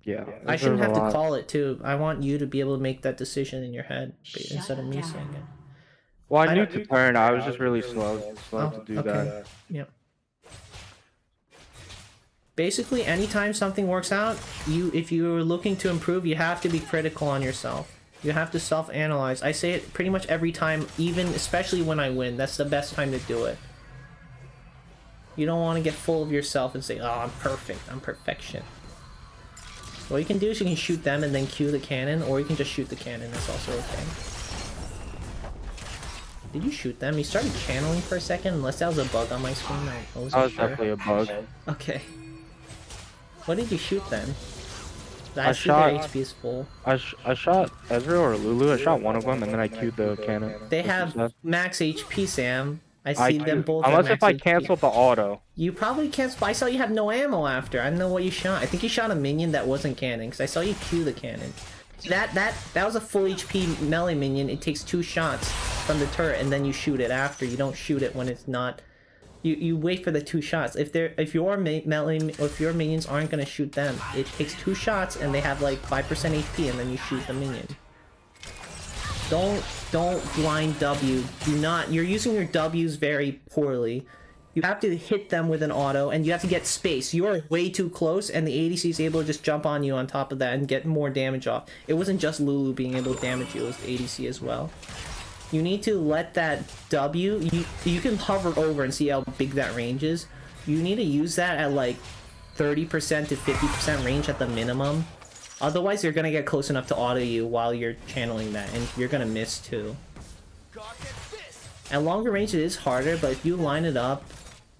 Yeah. I shouldn't have to call it too. I want you to be able to make that decision in your head instead of me saying it. Well, I knew to turn. I was just really slow to do that. Yep. Basically, anytime something works out, if you're looking to improve, you have to be critical on yourself. You have to self-analyze. I say it pretty much every time, especially when I win. That's the best time to do it. You don't want to get full of yourself and say, "Oh, I'm perfect. I'm perfection." What you can do is you can shoot them and then cue the cannon, or you can just shoot the cannon. That's also okay. Did you shoot them? You started channeling for a second, unless that was a bug on my screen. I wasn't sure. Definitely a bug. Okay. What did you shoot then? I shot. Their HP is full. I shot Ezreal or Lulu. I shot one of them, and then I queued the cannon. They have max HP, Sam. I see them both. Unless if I HP. canceled the auto. You probably canceled. I saw you have no ammo after. I don't know what you shot. I think you shot a minion that wasn't cannon, because I saw you cue the cannon. That was a full HP melee minion. It takes 2 shots from the turret, and then you shoot it after. You don't shoot it when it's not. You wait for the 2 shots. If your melee or if your minions aren't gonna shoot them, it takes 2 shots and they have like 5% HP, and then you shoot the minion. Don't blind W. Do not. You're using your W's very poorly. You have to hit them with an auto, and you have to get space. You are way too close, and the ADC is able to just jump on you on top of that and get more damage off. It wasn't just Lulu being able to damage you, it was the ADC as well. You need to let that W, you can hover over and see how big that range is. You need to use that at like 30% to 50% range at the minimum. Otherwise, you're gonna get close enough to auto you while you're channeling that, and you're gonna miss too. At longer range, it is harder, but if you line it up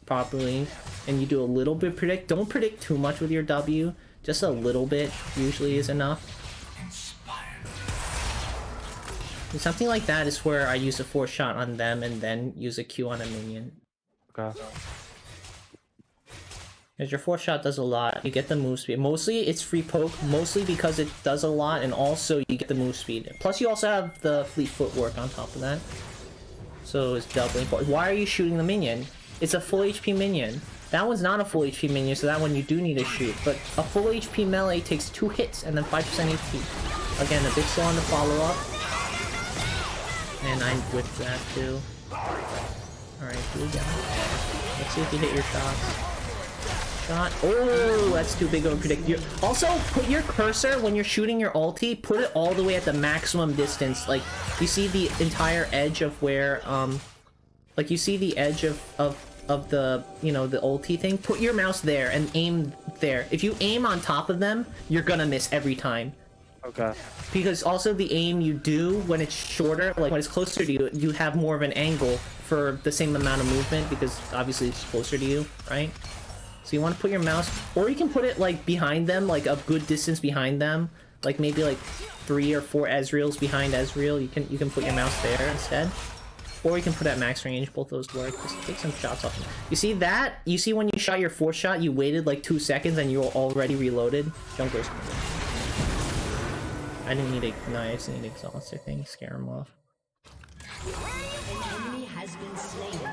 properly and you do a little bit predict, don't predict too much with your W. Just a little bit usually is enough. And something like that is where I use a 4 shot on them and then use a Q on a minion. Okay. Because your 4 shot does a lot. You get the move speed. Mostly it's free poke, mostly because it does a lot, and also you get the move speed. Plus you also have the fleet footwork on top of that. So it's doubling. Why are you shooting the minion? It's a full HP minion. That one's not a full HP minion, so that one you do need to shoot. But a full HP melee takes 2 hits and then 5% HP. Again, a bit slow on the follow-up. And I whipped that too. Alright, here we go. Let's see if you hit your shots. Shot. Oh, that's too big of a predict. Also, put your cursor, when you're shooting your ulti, put it all the way at the maximum distance. Like, you see the entire edge of where, like, you see the edge of the, you know, the ulti thing? Put your mouse there and aim there. If you aim on top of them, you're gonna miss every time. Okay. Because also the aim you do when it's shorter, like when it's closer to you, you have more of an angle for the same amount of movement because obviously it's closer to you, right? So you want to put your mouse, or you can put it like behind them, like a good distance behind them, like maybe like 3 or 4 Ezreals behind Ezreal. You can put your mouse there instead, or you can put it at max range. Both those work. Just take some shots off them. You see that? You see when you shot your 4 shot, you waited like 2 seconds and you were already reloaded. Jungler's coming. I didn't need a nice, I need an exhaustor thing, scare him off. An enemy has been slain.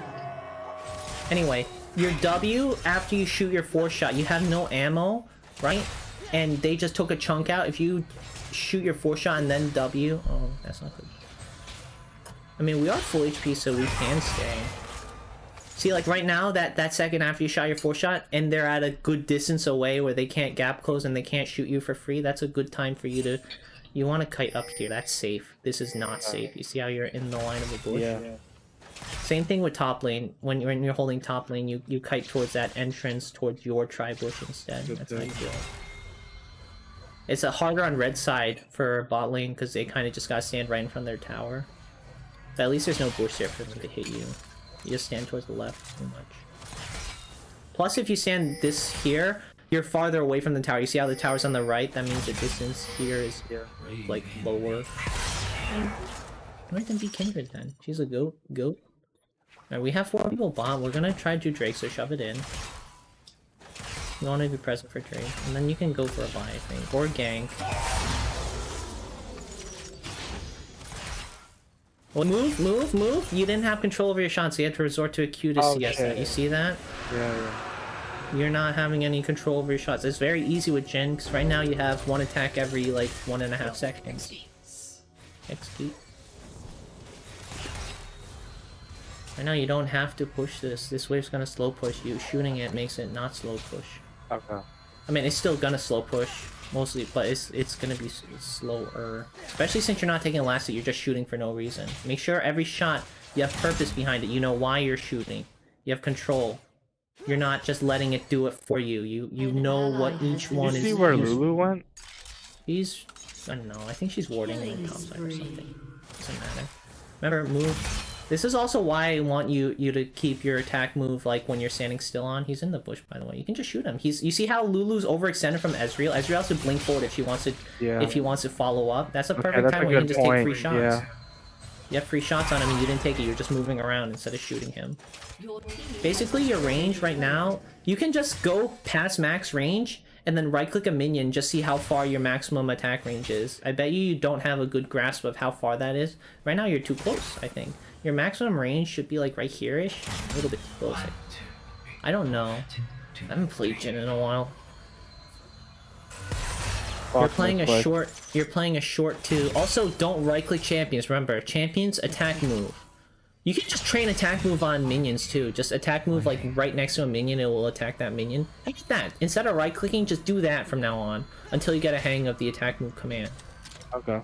Anyway, your W, after you shoot your 4 shot, you have no ammo, right? And they just took a chunk out. If you shoot your 4 shot and then W, oh, that's not good. I mean, we are full HP, so we can stay. See, like right now, that second after you shot your 4 shot, and they're at a good distance away where they can't gap close and they can't shoot you for free, that's a good time for you to... You want to kite up here. That's safe. This is not safe. You see how you're in the line of a bush? Yeah. Same thing with top lane. When you're holding top lane, you kite towards that entrance, towards your tri-bush instead. That's how you do it. It's harder on red side for bot lane because they kind of just gotta stand right in front of their tower. But at least there's no bush there for them to hit you. You just stand towards the left too much. Plus, if you stand this here, you're farther away from the tower. You see how the tower's on the right? That means the distance here is like lower. Why didn't be Kindred then? She's a goat. Alright, we have 4 people bot. We're gonna try to Drake, so shove it in. You want to be present for Drake, and then you can go for a buy, I think, or gank. Well, move. You didn't have control over your shots. So you had to resort to a Q to CS that. You see that? Yeah. You're not having any control over your shots. It's very easy with Jhin, because right now you have one attack every, like, 1.5 seconds. XP. Right now you don't have to push this. This wave's gonna slow push you. Shooting it makes it not slow push. Okay. I mean, it's still gonna slow push, mostly, but it's gonna be slower. Especially since you're not taking a last hit, you're just shooting for no reason. Make sure every shot, you have purpose behind it. You know why you're shooting. You have control. You're not just letting it do it for you. You know what each one is. You see where Lulu went? She's... I don't know. I think she's warding the top side or something. Doesn't matter. Remember, move. This is also why I want you to keep your attack move like when you're standing still on. He's in the bush, by the way. You can just shoot him. You see how Lulu's overextended from Ezreal? Ezreal has to blink forward if she wants to if he wants to follow up. That's a perfect time where you can just take free shots. Yeah. You have free shots on him and you didn't take it. You're just moving around instead of shooting him. Basically, your range right now, you can just go past max range and then right-click a minion, just see how far your maximum attack range is. I bet you don't have a good grasp of how far that is. Right now, you're too close, I think. Your maximum range should be like right here-ish. A little bit too close. I don't know. I haven't played Jhin in a while. You're playing a short too. Also, don't right-click champions. Remember, champions attack move. You can just train attack move on minions too. Just attack move like right next to a minion, it will attack that minion. Like that. Instead of right-clicking, just do that from now on until you get a hang of the attack move command. Okay.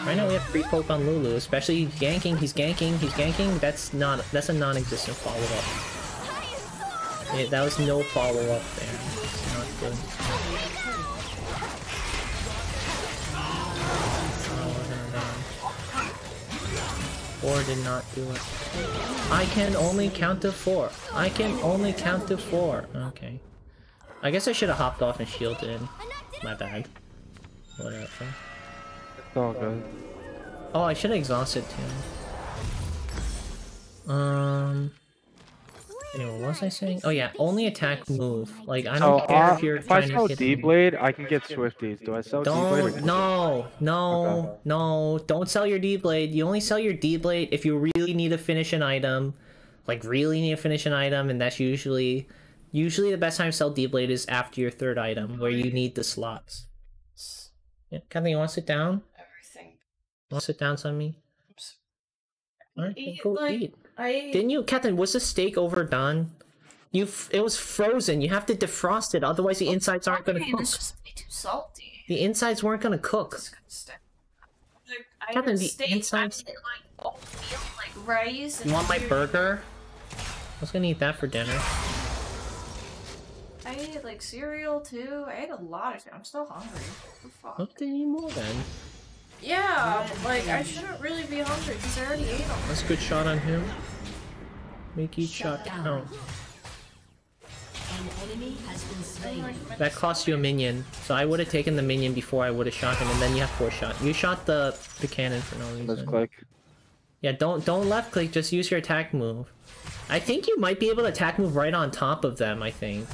Right now we have free poke on Lulu, especially ganking. He's ganking. That's a non-existent follow-up. Yeah, that was no follow-up there. It's not good. Four did not do it. I can only count to 4. I can only count to 4. Okay. I guess I should have hopped off and shielded. My bad. Whatever. It's all good. Oh, I should have exhausted too. Anyway, what was I saying? Oh yeah, only attack move. Like, I don't care if you're trying to hit me. If I sell D-Blade, I can get Swifties. Do I sell D-Blade? No, don't sell your D-Blade. You only sell your D-Blade if you really need to finish an item. Like, really need to finish an item, and that's usually the best time to sell D-Blade is after your 3rd item, where you need the slots. Yeah, Kathy, you want to sit down? Everything. You want to sit down, Sunmi? Alright, go eat. Didn't you, Catherine, was the steak overdone? It was frozen. You have to defrost it, otherwise the insides aren't gonna cook. It's just too salty. The insides weren't gonna cook. Catherine, the insides... like rice. You want my burger? I was gonna eat that for dinner. I ate like cereal too. I ate a lot of it. I'm still hungry. What the fuck? Hope to eat more then. Yeah, like I shouldn't really be hungry because I already ate them. That's a good shot on him. Make each shot count. An enemy has been slain. That cost you a minion, so I would have taken the minion before I would have shot him, and then you have 4 shot. You shot the cannon for no reason. Let's click. Yeah, don't left click. Just use your attack move. I think you might be able to attack move right on top of them. I think,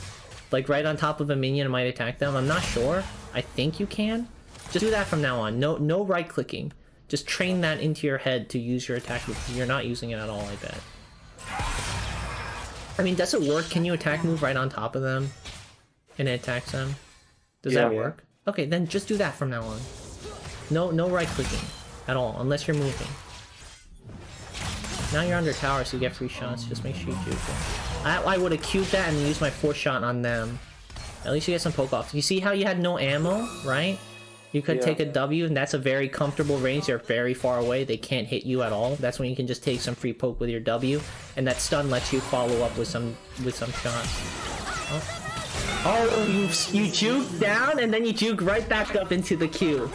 like right on top of a minion, it might attack them. I'm not sure. I think you can. Just do that from now on. No right clicking. Just train that into your head to use your attack move. You're not using it at all, I bet. I mean, does it work? Can you attack move right on top of them and it attacks them? Does that work? Okay, then just do that from now on. No right clicking at all, unless you're moving. Now you're under tower, so you get free shots. Just make sure you juke it. I would have queued that and used my 4 shot on them. At least you get some poke off. You see how you had no ammo, right? You could take a W, and that's a very comfortable range. They're very far away. They can't hit you at all. That's when you can just take some free poke with your W, and that stun lets you follow up with some shots. Oh, you juke down, and then you juke right back up into the queue.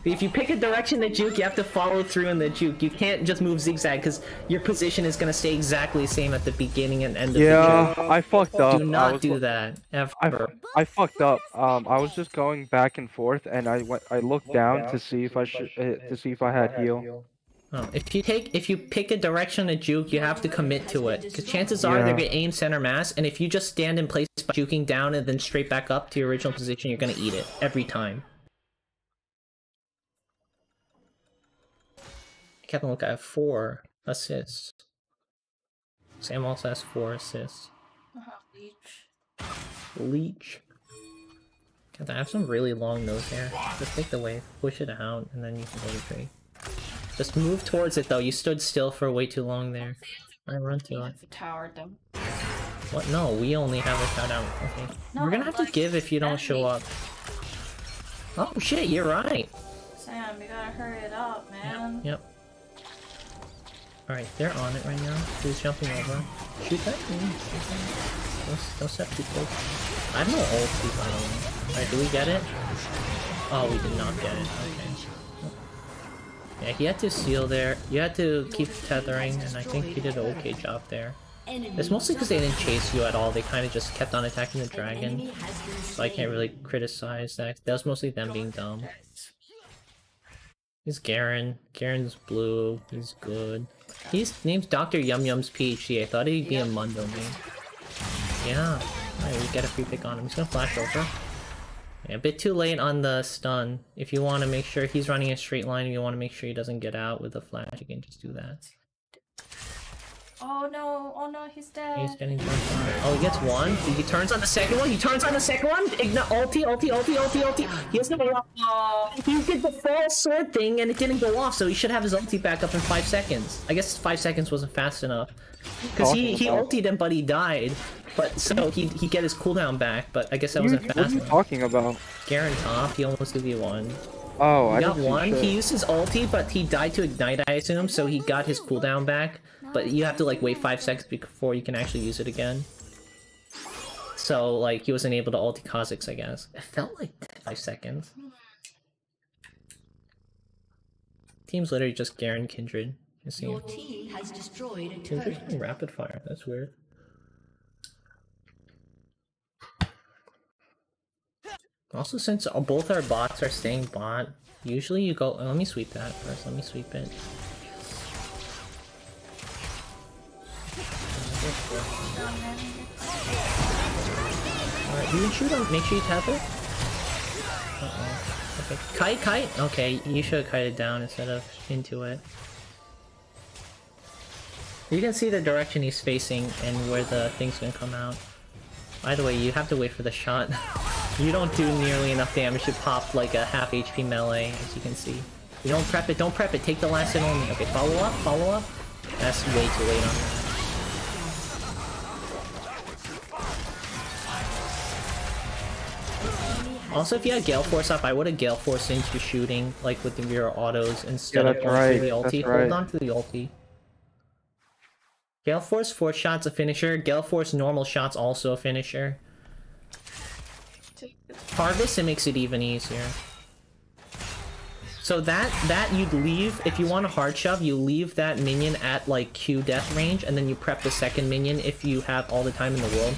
If you pick a direction to juke, you have to follow through in the juke. You can't just move zigzag, because your position is going to stay exactly the same at the beginning and end of the juke. Yeah, I fucked up. Do not do that, ever. I fucked up. I was just going back and forth, and I looked down to see if I had heal. Oh, if you pick a direction to juke, you have to commit to it, because chances are they're gonna aim center mass, and if you just stand in place by juking down and then straight back up to your original position, you're gonna eat it every time. Captain Luke, I have 4 assists. Sam also has 4 assists. Leech. I have some really long nose hair. Just take the wave, push it out, and then you can go to trade. Just move towards it though. You stood still for way too long there. I run to it. Towered them. What? No, we only have a shout out. Okay. No, we're gonna have to give if you don't show up. Oh shit, you're right. Sam, you gotta hurry it up, man. Yep. Alright, they're on it right now. Who's jumping over? Shoot that thing. Don't step too close. I have no ulti, by the way. Alright, do we get it? Oh, we did not get it. Okay. Yeah, he had to seal there. You had to keep tethering, and I think he did an okay job there. It's mostly because they didn't chase you at all. They kind of just kept on attacking the dragon. So I can't really criticize that. That was mostly them being dumb. He's Garen. Garen's blue. He's good. His name's Dr. Yum Yum's PhD. I thought he'd be a Mundo name. Yeah. Alright, we get a free pick on him. He's gonna flash over. Yeah, a bit too late on the stun. If you want to make sure he's running a straight line, you want to make sure he doesn't get out with the flash, you can just do that. Oh no, he's dead. He's getting jumped on. Oh, he gets one. He turns on the second one. He turns on the second one. Ulti. He has no ulti. He did the false sword thing and it didn't go off, so he should have his ulti back up in 5 seconds. I guess 5 seconds wasn't fast enough. Because he ultied him, but he died. But so he get his cooldown back, but I guess that wasn't fast enough. What are you talking about? Garen top, he almost gave you one. Oh, I got one. He used his ulti, but he died to ignite, I assume, so he got his cooldown back. But you have to like wait 5 seconds before you can actually use it again. So like he wasn't able to ulti Kha'Zix, I guess. It felt like 5 seconds. Team's literally just Garen Kindred. Your team has destroyed a Kindred's turret. doing rapid fire. That's weird. Also, since both our bots are staying bot, usually you go. Let me sweep that first. Let me sweep it. Alright, you can shoot him. Make sure you tap it. Okay. Kite. Okay, you should have kited down instead of into it. You can see the direction he's facing and where the thing's gonna come out. By the way, you have to wait for the shot. You don't do nearly enough damage to pop like a half HP melee, as you can see. You don't prep it, take the last hit only. Okay, follow up. That's way too late on that. Also, if you had Gale Force up, I would have Gale Force into shooting, like with your autos instead of going through the ulti. Hold on to the ulti. Gale Force 4 shots a finisher. Gale Force normal shots also a finisher. Harvest, it makes it even easier. So that you'd leave, if you want a hard shove, you leave that minion at like Q death range, and then you prep the second minion if you have all the time in the world.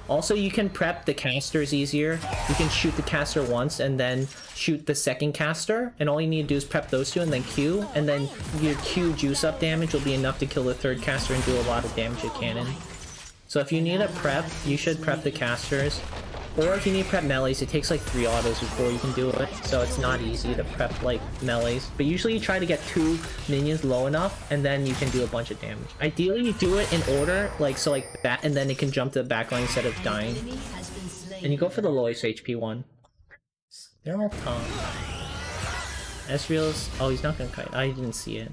Also, you can prep the casters easier. You can shoot the caster once and then shoot the second caster, and all you need to do is prep those two and then Q, and then your Q juice up damage will be enough to kill the third caster and do a lot of damage at cannon. So if you need a prep, you should prep the casters. Or if you need prep melees, it takes like 3 autos before you can do it, so it's not easy to prep like melees. But usually you try to get 2 minions low enough, and then you can do a bunch of damage. Ideally you do it in order, like so like that, and then it can jump to the backline instead of dying. And you go for the lowest HP one. They're all top. Ezreal's... oh, he's not gonna kite. I didn't see it.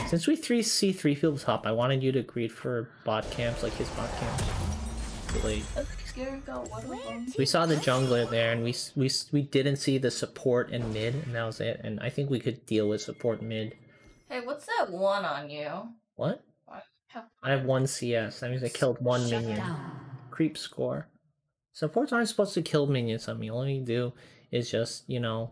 Since we see 3 fields top, I wanted you to greet for bot camps, like his bot camps. Too late. We saw the jungler there, and we didn't see the support and mid, and that was it. And I think we could deal with support mid. Hey, what's that 1 on you? What? I have 1 CS. That means I killed 1 minion. Creep score. Supports aren't supposed to kill minions on me. All you do is just, you know...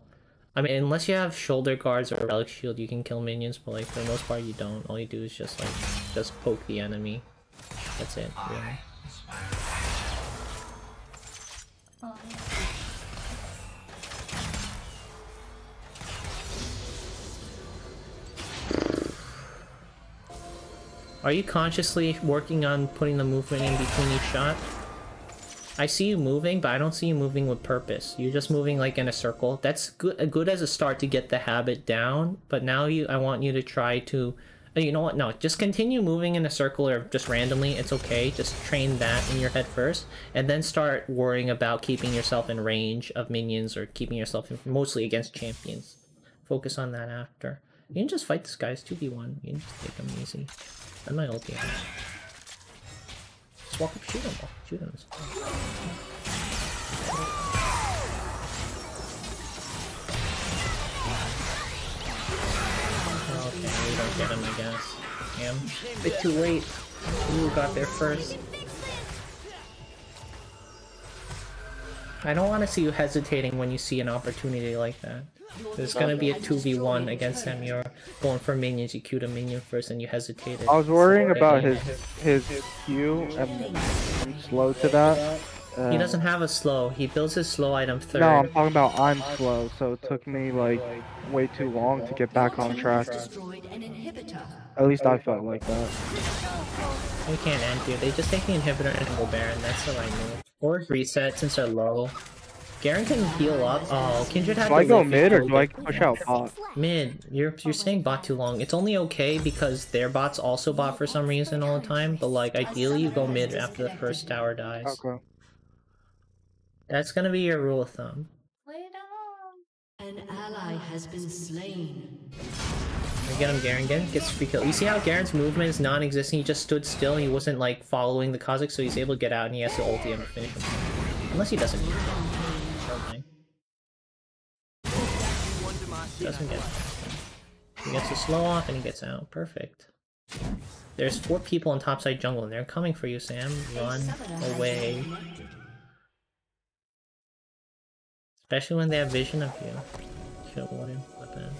I mean, unless you have shoulder guards or a relic shield, you can kill minions, but like for the most part you don't. All you do is just like, just poke the enemy. That's it, really. Are you consciously working on putting the movement in between each shot? I see you moving, but I don't see you moving with purpose. You're just moving like in a circle. That's good as a start to get the habit down. But now I want you to try to, you know what? No, just continue moving in a circle or just randomly. It's okay. Just train that in your head first, and then start worrying about keeping yourself in range of minions or keeping yourself mostly against champions. Focus on that after. You can just fight this guy. It's 2v1. You can just take him easy. And my ulti. Just walk up, shoot him. Shoot him. Okay, we don't get him, I guess. Damn. A bit too late. Ooh, got there first. I don't want to see you hesitating when you see an opportunity like that. There's gonna be a 2v1 against him. You're going for minions, you queued a minion first and you hesitated. I was worrying about his Q and I'm slow to that. He doesn't have a slow. He builds his slow item third. No, I'm talking about I'm slow, so it took me like way too long to get back on track. At least I felt like that. We can't end here. They just take the inhibitor and go Baron. That's the right move. Or reset since they're low. Garen can heal up. Oh, Kindred had to. Do I go mid or do I push out bot? Mid. You're staying bot too long. It's only okay because their bots also bot for some reason all the time. But like ideally, you go mid after the first tower dies. Okay. That's gonna be your rule of thumb. An ally has been slain. Get him, Garen. Garen gets free kill. You see how Garen's movement is non-existent? He just stood still. He wasn't like following the Kha'Zix, so he's able to get out and he has to ulti him to finish him. Unless he doesn't. Doesn't get. He gets a slow off and he gets out. Perfect. There's 4 people on topside jungle and they're coming for you, Sam. Run away. Especially when they have vision of you. Kill one weapon.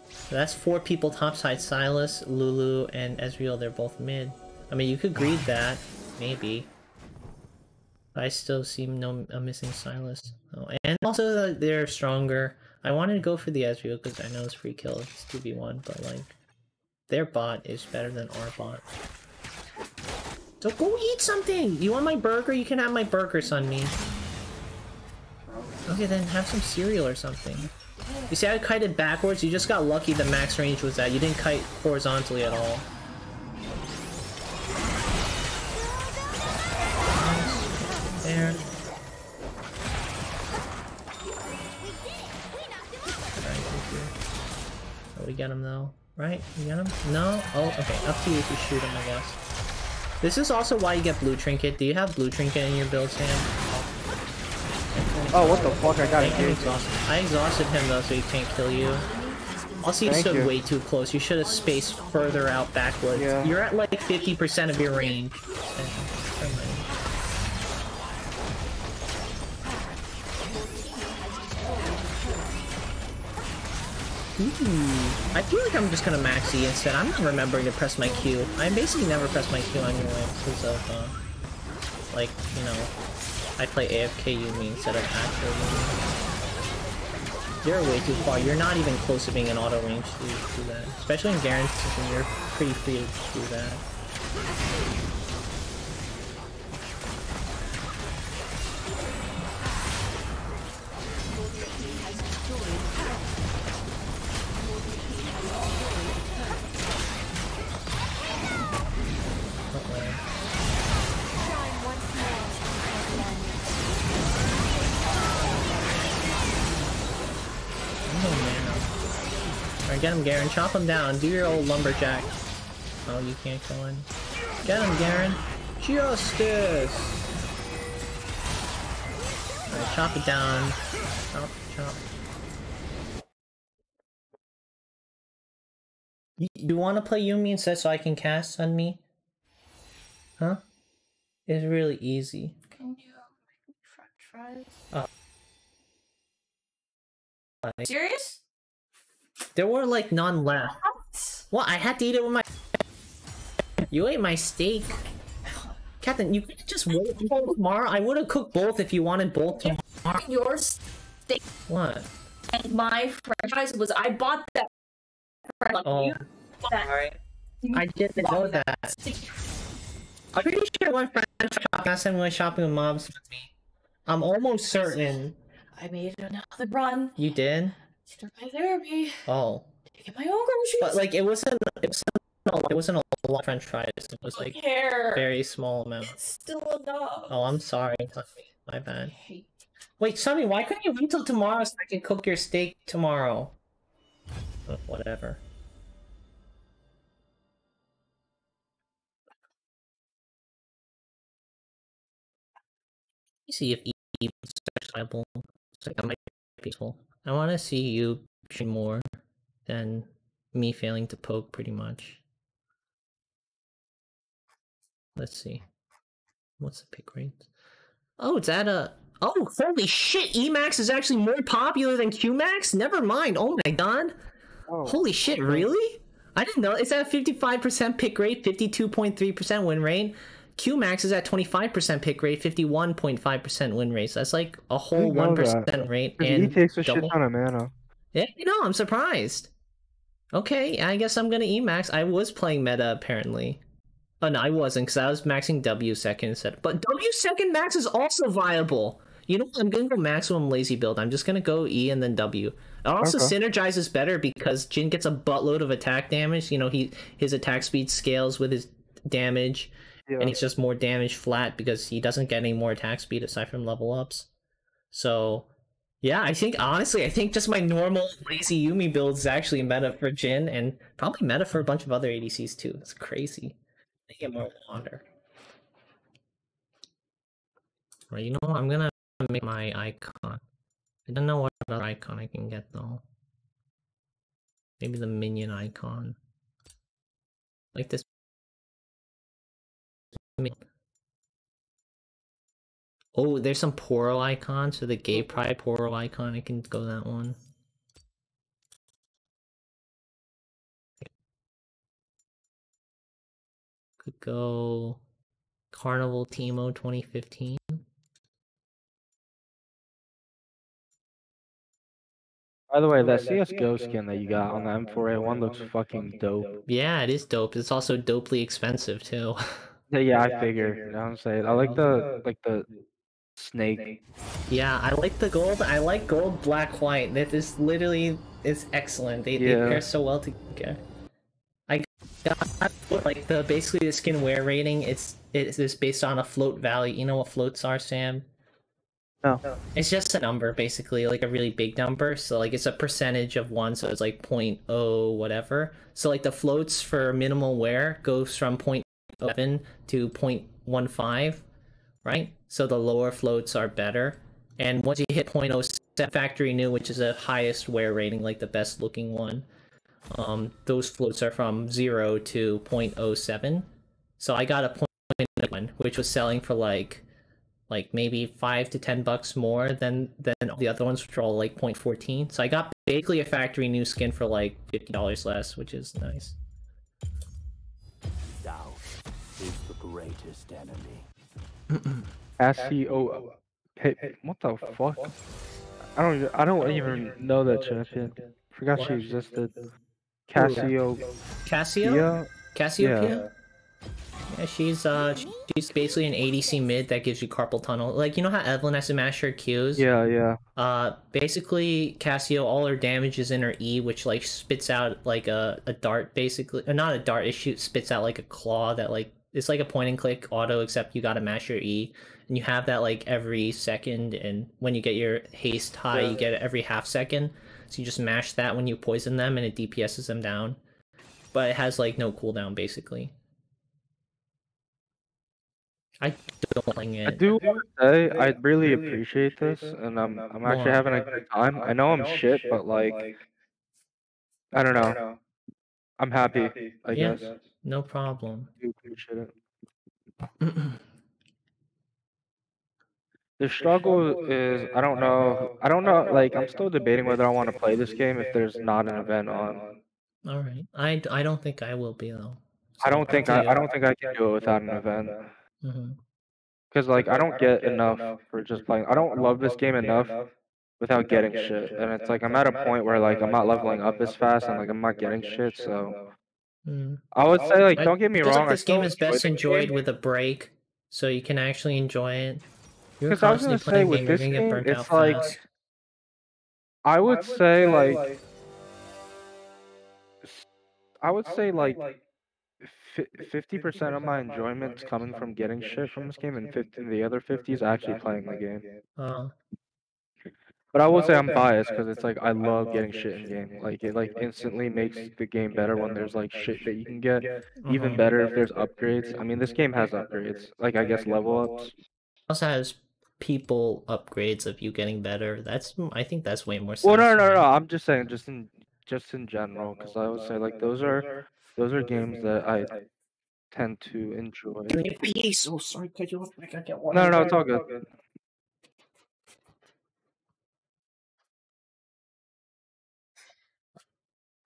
So that's 4 people topside. Sylas, Lulu, and Ezreal. They're both mid. I mean, you could greed that. Maybe. But I still see a missing Sylas. Oh, and also they're stronger. I wanted to go for the Ezreal because I know it's free kill. It's 2v1, but like their bot is better than our bot. So go eat something! You want my burger? You can have my burger, Sunmi. Okay, then have some cereal or something. You see how I kited backwards? You just got lucky the max range was that. You didn't kite horizontally at all. There. Oh, we get him though, right? We get him? No? Oh, okay. Up to you if you shoot him, I guess. This is also why you get blue trinket. Do you have blue trinket in your build, Sam? Oh, what the fuck? I got it. I exhausted him though, so he can't kill you. Also, you stood way too close. You should have spaced further out backwards. Yeah. You're at like 50% of your range. I feel like I'm just gonna max E instead. I'm not remembering to press my Q. I basically never press my Q anyway because of, like, you know, I play AFK Yuumi instead of actual Yuumi. You're way too far. You're not even close to being in auto range to do that. Especially in Garen's position, you're pretty free to do that. Get him, Garen. Chop him down. Do your old lumberjack. Oh, you can't kill him. Get him, Garen. Justice! Alright, chop it down. Chop, chop. You want to play Yuumi instead so I can cast on me? Huh? It's really easy. Can you make french fries? Serious? There were like none left. What? I had to eat it with my. You ate my steak, Captain. You could just wait until tomorrow. I would have cooked both if you wanted both tomorrow. Your steak. What? And my french fries was I bought that. Oh, alright. I didn't know that. I'm pretty sure I went friend shop last time we went shopping with mobs with me. I'm almost certain. I made another run. You did? After my therapy. Oh. To get my own groceries. But like it wasn't a lot of French fries. It was like very small amount. It's still enough. Oh, I'm sorry. My bad. Wait, Sonny, why couldn't you wait till tomorrow so I can cook your steak tomorrow? Whatever. See if E is viable. It's like I might be peaceful. I want to see you pushing more than me failing to poke, pretty much. Let's see. What's the pick rate? Oh, it's at a. Oh, holy shit! Emax is actually more popular than Qmax. Never mind. Oh my god. Oh, holy shit! Really? I didn't know. It's at 55% pick rate, 52.3% win rate. Qmax is at 25% pick rate, 51.5% win rate. So that's like a whole 1% rate. And he takes a shit ton of mana. Yeah, I'm surprised. Okay, I guess I'm gonna Emax. I was playing meta apparently. Oh no, I wasn't because I was maxing W second instead. But W second max is also viable. You know, I'm gonna go maximum lazy build. I'm just gonna go E and then W. It also synergizes better because Jhin gets a buttload of attack damage. You know, his attack speed scales with his damage. Yeah. And he's just more damage flat because he doesn't get any more attack speed aside from level ups. So, yeah, I think just my normal lazy Yuumi build is actually meta for Jhin and probably meta for a bunch of other ADCs too. It's crazy. They get more water. Right, you know what? I'm gonna make my icon. I don't know what other icon I can get though. Maybe the minion icon. Like this. Oh, there's some Poro icons, so the Gay Pride Poro icon, I can go that one. Could go Carnival Teemo 2015. By the way, that CSGO skin that you got on the M4A1 looks fucking dope. Yeah, it is dope. It's also dopely expensive too. Yeah, I figured. You know what I'm saying? I like the snake. Yeah, I like the gold. I like gold, black, white. That is literally excellent. They pair so well together. I got like basically the skin wear rating. It's based on a float value. You know what floats are, Sam? No. It's just a number, basically, like a really big number. So like it's a percentage of one, so it's like 0.0 whatever. So like the floats for minimal wear goes from 0.7 to 0.15, right? So the lower floats are better. And once you hit 0.07 factory new, which is the highest wear rating, like the best looking one, those floats are from 0 to 0.07. So I got a 0.1, which was selling for like maybe $5 to $10 more than the other ones, which are all like 0.14. So I got basically a factory new skin for like $50 less, which is nice. Doubt is the greatest enemy. SEO. Hey, what the fuck? I don't even know that champion. Forgot she existed. Cassio. Cassiopeia? Yeah, she's basically an ADC mid that gives you carpal tunnel. Like, you know how Evelynn has to mash her Qs? Yeah. Basically, Cassio, all her damage is in her E, which like spits out like a dart, basically. Or not a dart, it spits out like a claw that like it's like a point and click auto, except you gotta mash your E, and you have that like every second. And when you get your haste high, you get it every half second. So you just mash that when you poison them, and it DPSs them down. But it has like no cooldown, basically. I do want to say I really appreciate this, and I'm actually having a good time. I know I'm shit, but like I don't know. I'm happy, I guess. No problem. I do appreciate it. The struggle is I don't know. Like I'm still debating whether I want to play this game if there's not an event on. All right. I don't think I will be though. So I don't think I can do it without an event. Because like I don't get enough for just playing. I don't love this game enough without getting shit, and it's like I'm at a point where like I'm not leveling up as fast and like I'm not getting shit, so I would say, like, don't get me I feel wrong. like this game is best the enjoyed game. with a break, so you can actually enjoy it. You're Because I was constantly gonna say putting with game, you're this gonna get game, burnt out it's like fast. I would say like 50% of my enjoyment's coming from getting shit from this game, and the other 50 is actually playing the game. But I will say I'm biased because it's like I love getting shit in game. Like it like instantly makes the game better when there's like shit that you can get. Even better if there's upgrades. I mean, this game has upgrades. Like I guess level ups. Also has people upgrades of you getting better. I think that's way more. Well, no. satisfying. I'm just saying, just in general, because I would say like those are games that I tend to enjoy. So sorry, cut you off. I gotta get one. No, it's all good.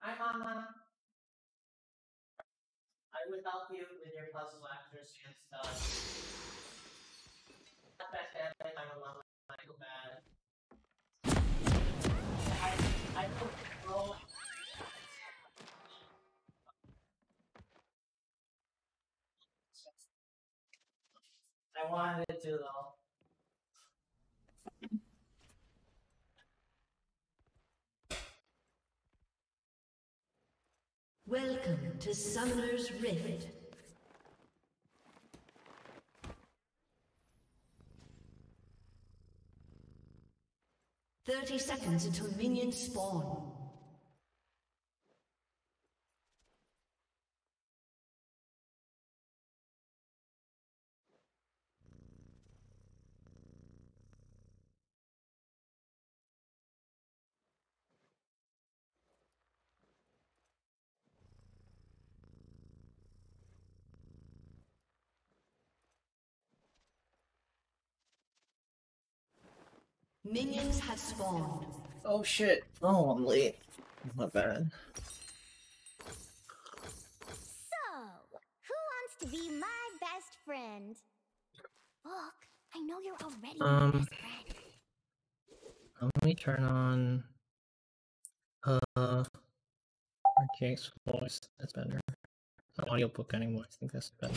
Hi, Mama. I would help you with your puzzle after Sam's done. Not bad, family time with Mama. I feel bad. I don't know. I wanted to though. Welcome to Summoner's Rift. "30 seconds until minions spawn. Minions have spawned. Oh shit. Oh, I'm late. Not bad. So, who wants to be my best friend? Look, I know you're already my best friend. Let me turn on RTX voice. That's better. Not audiobook anymore. I think that's better.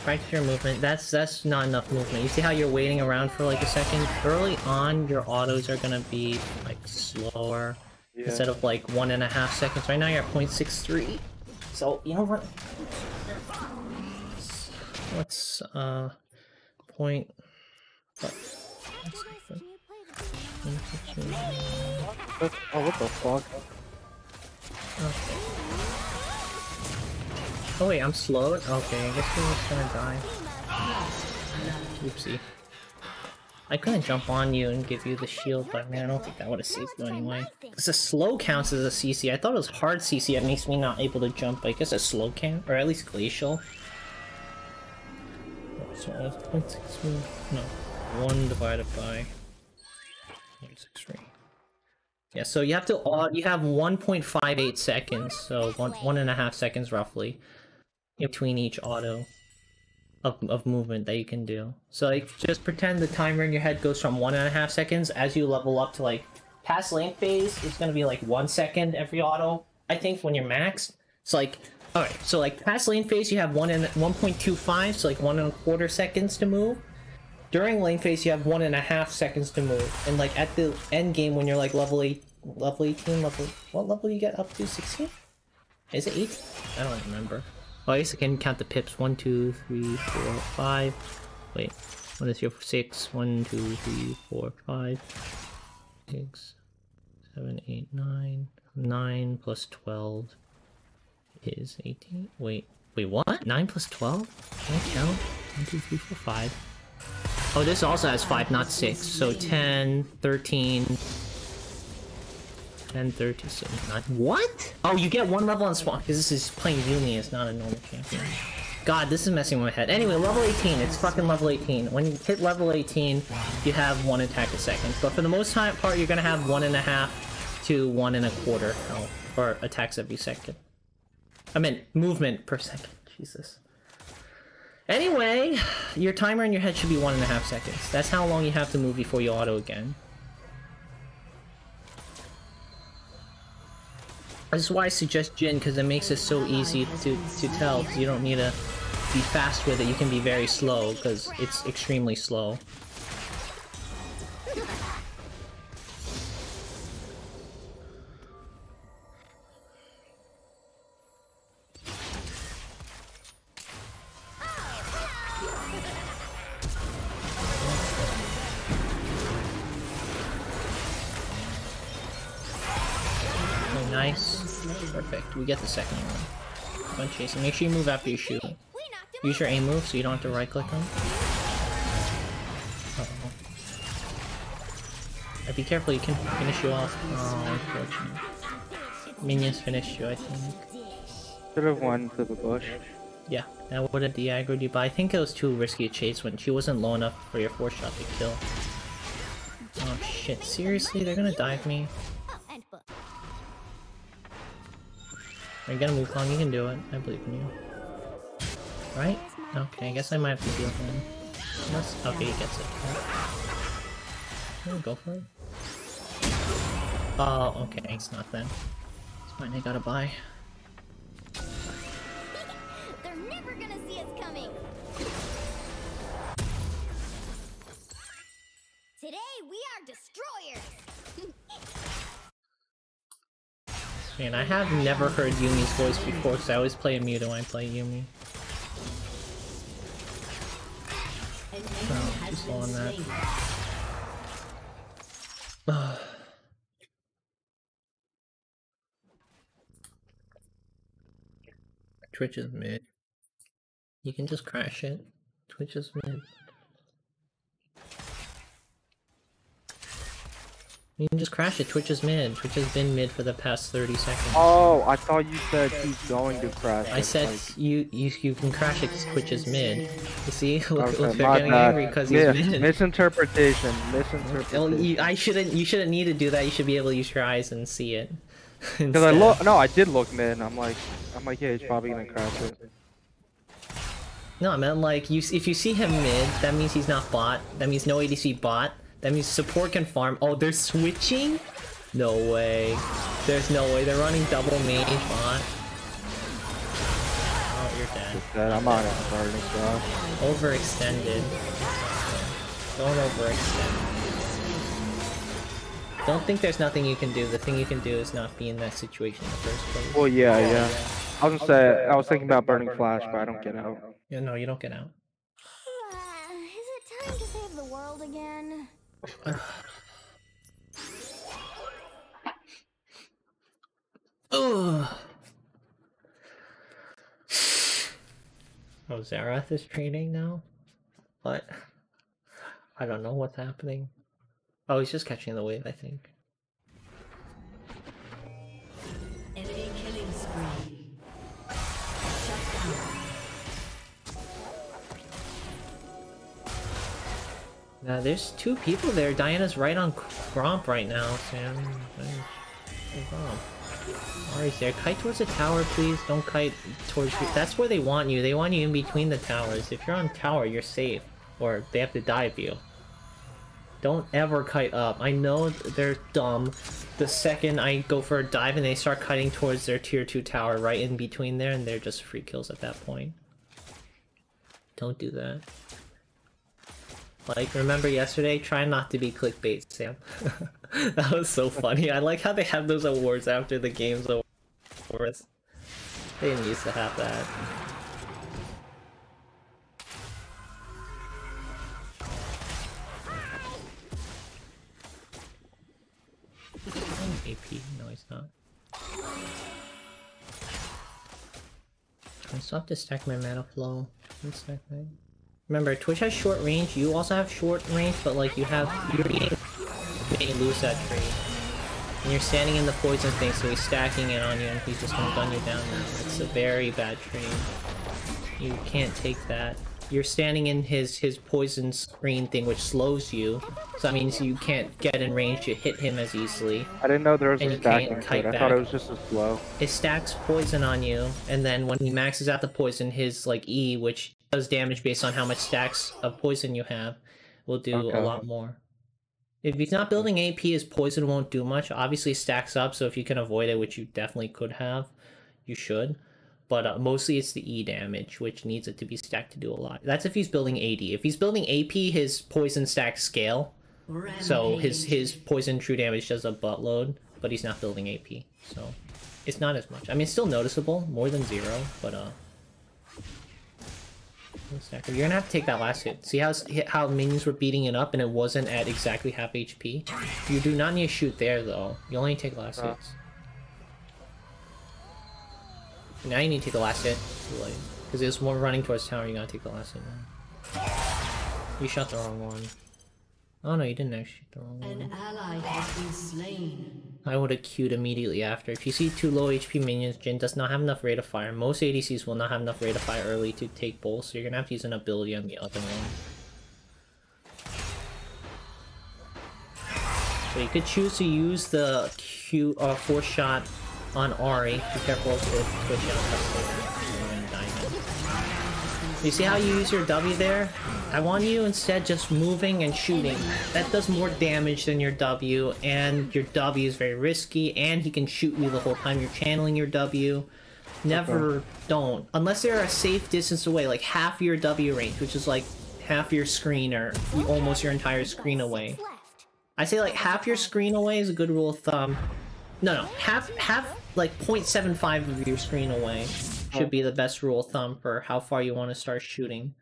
Practice your movement. That's not enough movement. You see how you're waiting around for like a second? Early on, your autos are gonna be like slower. Yeah. Instead of like 1.5 seconds. Right now you're at 0.63. So you know what? What's point? Oh, what the fuck? Okay. Oh wait, I'm slowed? Okay, I guess we're just gonna die. Oopsie. I couldn't jump on you and give you the shield, but man, I don't think that would have saved you anyway. Because a slow counts as a CC. I thought it was hard CC that makes me not able to jump, but I guess a slow count, or at least glacial. So that's 0.63. No. 1 divided by 0.63. Yeah, so you have to you have 1.58 seconds, so 1.5 seconds roughly in between each auto of movement that you can do. So like just pretend the timer in your head goes from 1.5 seconds as you level up to like past lane phase. It's gonna be like 1 second every auto. I think when you're maxed. So like alright, so like past lane phase you have 1.25, so like 1.25 seconds to move. During lane phase, you have 1.5 seconds to move, and like at the end game when you're like level 18, what level you get up to? 16? Is it 18? I don't remember. Oh, I guess I can count the pips. 1, 2, 3, 4, 5. Wait, what is your 6? 1, 2, 3, 4, 5, 6, 7, 8, 9. 9 plus 12 is 18. Wait, what? 9 plus 12? Can I count? 1, 2, 3, 4, 5. Oh, this also has 5, not 6. So 10, 13... 10, 13, 9. What? Oh, you get 1 level on spawn, because this is playing Yumi, it's not a normal champion. God, this is messing with my head. Anyway, level 18, it's fucking level 18. When you hit level 18, you have 1 attack a second. But for the most part, you're gonna have 1.5 to 1.25 health, or attacks every second. I meant movement per second. Jesus. Anyway, your timer in your head should be 1.5 seconds. That's how long you have to move before you auto again. This is why I suggest Jhin, because it makes it so easy to tell. Cause you don't need to be fast with it. You can be very slow because it's extremely slow. Nice. Perfect. We get the second one. Come on, chasing. Make sure you move after you shoot. Use your aim move so you don't have to right click them. Uh-oh. Be careful, you can finish you off. Oh, unfortunate. Minions finished you, I think. Should have won to the bush. Yeah, that would have de-aggroed you, but I think it was too risky a chase when she wasn't low enough for your 4-shot to kill. Oh shit, seriously? They're gonna dive me? Are you gonna move long? You can do it. I believe in you. Right? Okay, I guess I might have to deal with him. Unless... Okay, he gets it. Yeah, go for it. Oh, okay, it's not then. It's fine, I gotta buy. They're never gonna see us coming. Today we are destroyers. Man, I have never heard Yumi's voice before, because I always play Muto when I play Yumi. Oh, too slow on that. Twitch is mid. You can just crash it. Twitch is mid. You can just crash it. Twitch is mid. Twitch has been mid for the past 30 seconds. Oh, I thought you said he's going to crash. I said like... you can crash it because Twitch is mid. You see? Look, Okay, they're getting angry because he's mid. Misinterpretation. You shouldn't need to do that. You should be able to use your eyes and see it. Because I did look mid. I'm like, yeah, he's probably gonna crash it. No, I meant like if you see him mid, that means he's not bot. That means no ADC bot. That means support can farm. Oh, they're switching? No way. There's no way. They're running double mage bot. Oh, you're dead. I'm not gonna start this stuff. Overextended. Don't overextend. Don't think there's nothing you can do. The thing you can do is not be in that situation in the first place. Well, yeah. I was gonna say, I was thinking about burning flash, but I don't get out. Yeah, no, you don't get out. Is it time to save the world again? Oh, Xerath is training now? What? I don't know what's happening. Oh, he's just catching the wave, I think. Enemy killing spree. Shut down. Now, there's 2 people there. Diana's right on Gromp right now, Sam. Gromp. Ari's there. Kite towards the tower, please. Don't kite towards you. That's where they want you. They want you in between the towers. If you're on tower, you're safe. Or they have to dive you. Don't ever kite up. I know they're dumb. The second I go for a dive and they start kiting towards their tier 2 tower right in between there, and they're just free kills at that point. Don't do that. Like, remember yesterday? Try not to be clickbait, Sam. That was so funny. I like how they have those awards after the game's over. They didn't used to have that. AP? No, he's not. I still have to stack my mana flow. Stack that. Remember, Twitch has short range. You also have short range, but like you're may lose that trade. And you're standing in the poison thing, so he's stacking it on you, and he's just gonna gun you down now. It's a very bad trade. You can't take that. You're standing in his poison screen thing, which slows you. So that means you can't get in range to hit him as easily. I didn't know there was a stacking code. I thought it was just a slow. It stacks poison on you, and then when he maxes out the poison, his like E, which does damage based on how much stacks of poison you have, will do a lot more. If he's not building AP, his poison won't do much. Obviously, it stacks up, so if you can avoid it, which you definitely could have, you should. But mostly it's the E damage, which needs it to be stacked to do a lot. That's if he's building AD. If he's building AP, his poison stacks scale. So his poison true damage does a buttload, but he's not building AP. So it's not as much. I mean, it's still noticeable, more than 0, but you're gonna have to take that last hit. See how minions were beating it up and it wasn't at exactly half HP? You do not need to shoot there though. You only take last hits. Now you need to take the last hit. Too late. Because there's one running towards tower, you gotta take the last hit now. You shot the wrong one. Oh no, you didn't actually shoot the wrong one. An ally has been slain. I would have queued immediately after. If you see 2 low HP minions, Jhin does not have enough rate of fire. Most ADCs will not have enough rate of fire early to take both, so you're gonna have to use an ability on the other one. So you could choose to use the force shot on Ahri. Be careful with Twitch out. You see how you use your W there? I want you instead just moving and shooting. That does more damage than your W, and your W is very risky, and he can shoot you the whole time you're channeling your W. Never don't. Unless they're a safe distance away, like half your W range, which is like half your screen or almost your entire screen away. I say like half your screen away is a good rule of thumb. No, half like 0.75 of your screen away should be the best rule of thumb for how far you want to start shooting.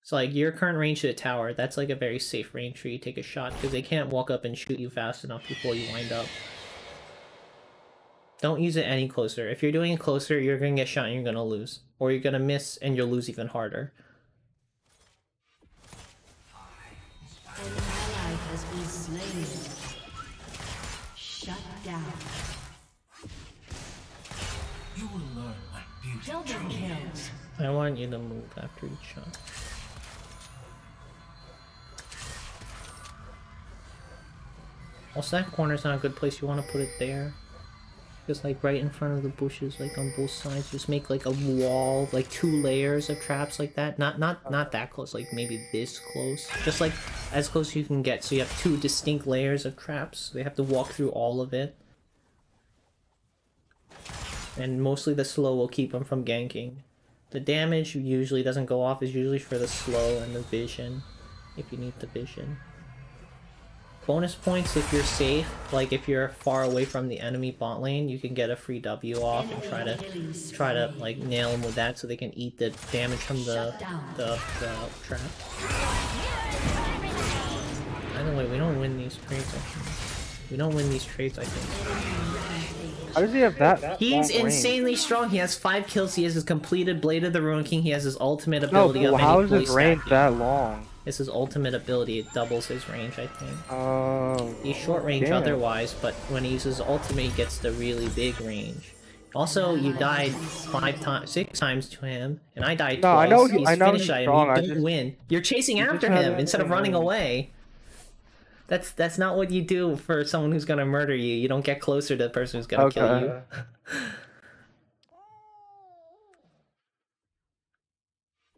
So like your current range to the tower, that's like a very safe range for you to take a shot because they can't walk up and shoot you fast enough before you wind up. Don't use it any closer. If you're doing it closer, you're going to get shot and you're going to lose. Or you're going to miss and you'll lose even harder. An ally has been slain. Shut down. You will learn what beauty Double kills. I want you to move after each shot. Also, that corner's not a good place. You want to put it there. Just like right in front of the bushes, like on both sides. Just make like a wall, like 2 layers of traps like that. Not that close, like maybe this close. Just like as close as you can get. So you have 2 distinct layers of traps. They have to walk through all of it. And mostly the slow will keep them from ganking. The damage usually doesn't go off, is usually for the slow and the vision, if you need the vision. Bonus points if you're safe, like if you're far away from the enemy bot lane, you can get a free W off and try to like nail them with that so they can eat the damage from the trap. By the way, we don't win these trades, I think. We don't win these trades, I think. How does he have that? He's long insanely strong. He has 5 kills. He has his completed Blade of the Ruin King. He has his ultimate ability No, of how any is his place range stacking. that long? It's his ultimate ability. It doubles his range, I think. Oh. He's short range damn. otherwise, but when he uses ultimate, he gets the really big range. Also, you died 6 times to him, and I died No, twice. I know He's I know finished he's item. strong. You I don't just win. You're chasing you just after had him that instead of thing running on. away. That's not what you do for someone who's gonna murder you. You don't get closer to the person who's gonna kill you.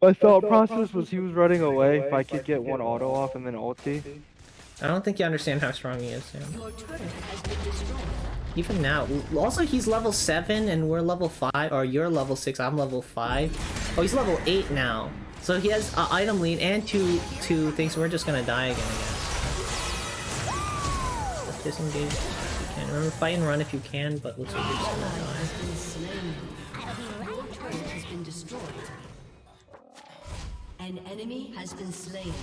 My thought process was he was running away. If I could get one auto off and then ulti. I don't think you understand how strong he is, Sam. Your turret has been destroyed. Even now. Also, he's level 7 and we're level 5. Or you're level 6, I'm level 5. Oh, he's level 8 now. So he has item lead and two things. We're just gonna die again, I guess. Let's disengage if you can. Remember, fight and run if you can, but looks like you're just gonna die. Has been slain. Your turret has been destroyed. An enemy has been slain.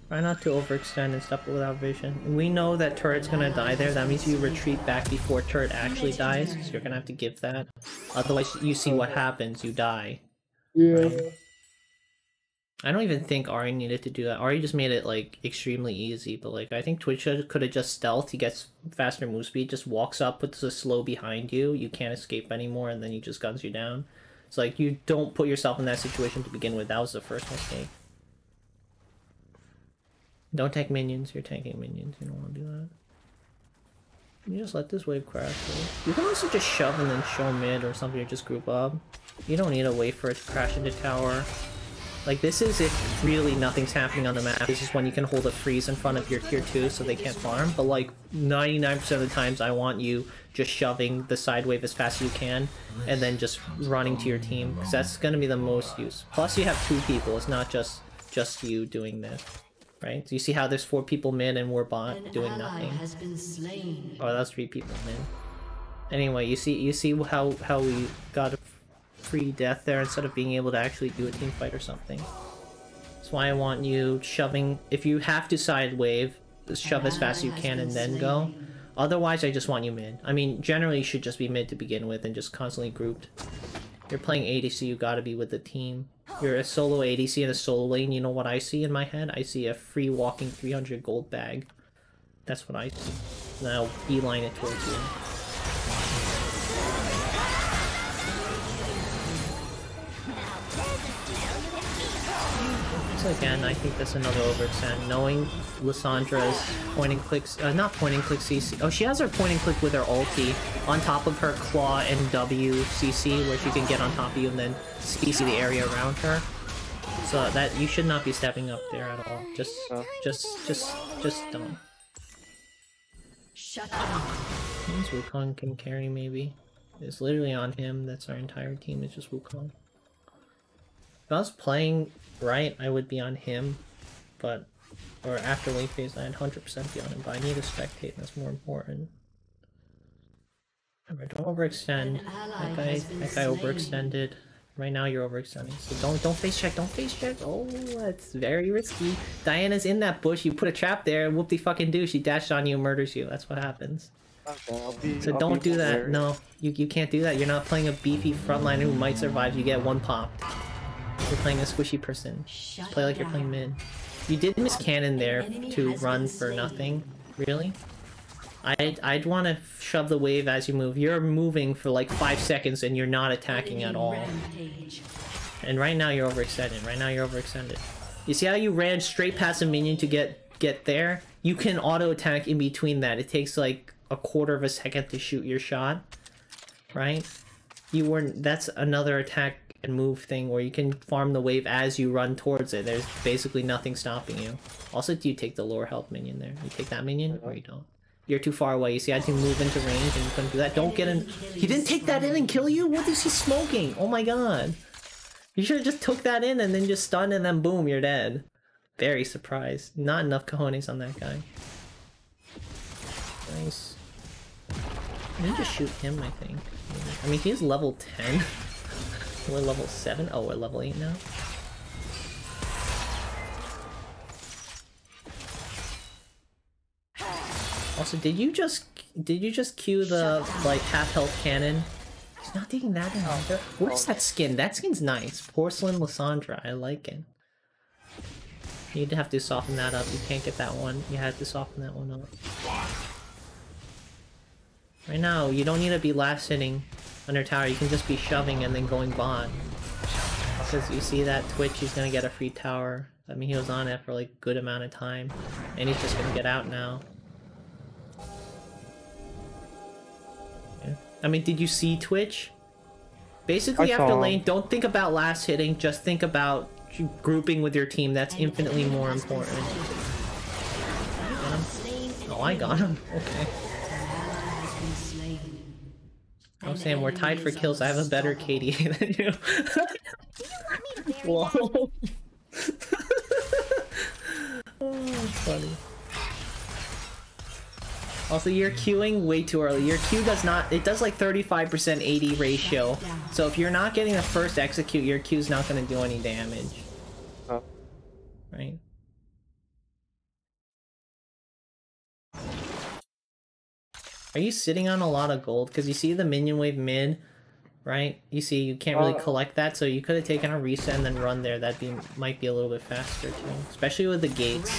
Try not to overextend and stuff without vision. We know that turret's gonna die there. That means you retreat back before turret actually dies. So you're gonna have to give that. Otherwise, you see what happens. You die. Yeah. Right? I don't even think Ahri needed to do that. Ahri just made it like extremely easy. But like, I think Twitch could have just stealthed. He gets faster move speed. Just walks up, puts a slow behind you. You can't escape anymore, and then he just guns you down. It's like you don't put yourself in that situation to begin with. That was the first mistake. Don't tank minions. You're tanking minions. You don't want to do that. You just let this wave crash. Right? You can also just shove and then show mid or something or just group up. You don't need to wait for it to crash into tower. Like, this is if really nothing's happening on the map. This is when you can hold a freeze in front of your tier 2 so they can't farm. But like, 99% of the times I want you just shoving the side wave as fast as you can and then just running to your team, because that's going to be the most use. Plus you have 2 people, it's not just you doing this, right? So you see how there's 4 people mid and we're bot doing nothing. Oh, that's 3 people mid. Anyway, you see how we got a free death there instead of being able to actually do a team fight or something. That's why I want you shoving. If you have to side wave, shove as fast as you can and then go. Otherwise, I just want you mid. I mean, generally you should just be mid to begin with and just constantly grouped. You're playing ADC, you gotta be with the team. You're a solo ADC in a solo lane, you know what I see in my head? I see a free walking 300 gold bag. That's what I see. And I'll beeline it towards you. So again, I think that's another overextend. Knowing Lyssandra's point and clicks, not point and click CC. Oh, she has her point and click with her ulti on top of her claw and W CC, where she can get on top of you and then CC the area around her. So that you should not be stepping up there at all. Just don't. Shut down. Means Wukong can carry maybe. It's literally on him. That's our entire team. It's just Wukong. If I was playing right, I would be on him, but or after late phase, I'd 100% be on him. But I need to spectate, and that's more important. Remember, don't overextend. That guy overextended. Right now, you're overextending. So don't face check. Don't face check. Oh, that's very risky. Diana's in that bush. You put a trap there. Whoop de fucking do. She dashed on you and murders you. That's what happens. Okay, so don't do that. No, you can't do that. You're not playing a beefy frontliner who might survive. You get one pop. You're playing a squishy person. Just play like you're playing mid. You did miss cannon there to run for nothing. Really? I'd want to shove the wave as you move. You're moving for like 5 seconds and you're not attacking at all. And right now you're overextended. Right now you're overextended. You see how you ran straight past a minion to get there? You can auto attack in between that. It takes like a quarter of a second to shoot your shot. Right? That's another attack and move thing where you can farm the wave as you run towards it. There's basically nothing stopping you. Also, do you take the lower health minion there? You take that minion or you don't? You're too far away. You see, I had to move into range and you couldn't do that. Don't get in. He didn't take that in and kill you? What is he smoking? Oh my god. You should have just took that in and then just stunned and then boom, you're dead. Very surprised. Not enough cojones on that guy. Nice. I didn't just shoot him, I think. I mean, he's level 10. We're level 7? Oh, we're level 8 now? Also, did you just cue the, like, half-health cannon? He's not taking that in either. What is that skin? That skin's nice. Porcelain Lysandra, I like it. You'd have to soften that up. You can't get that one. You had to soften that one up. Right now, you don't need to be last hitting under tower. You can just be shoving and then going bot. Because you see that Twitch, he's gonna get a free tower. I mean, he was on it for like a good amount of time. And he's just gonna get out now. Yeah. I mean, did you see Twitch? Basically, after lane, don't think about last hitting, just think about grouping with your team. That's infinitely more important. Got him? Oh, I got him. Okay. I'm saying we're tied for kills. I have a better KDA than you. Whoa. Oh, that's funny. Also, you're queuing way too early. Your Q does not... It does like 35% AD ratio. So if you're not getting the first execute, your Q's not going to do any damage. Oh. Right? Are you sitting on a lot of gold? Because you see the minion wave mid, right? You see you can't really collect that, so you could have taken a reset and then run there. That might be a little bit faster too. Especially with the gates.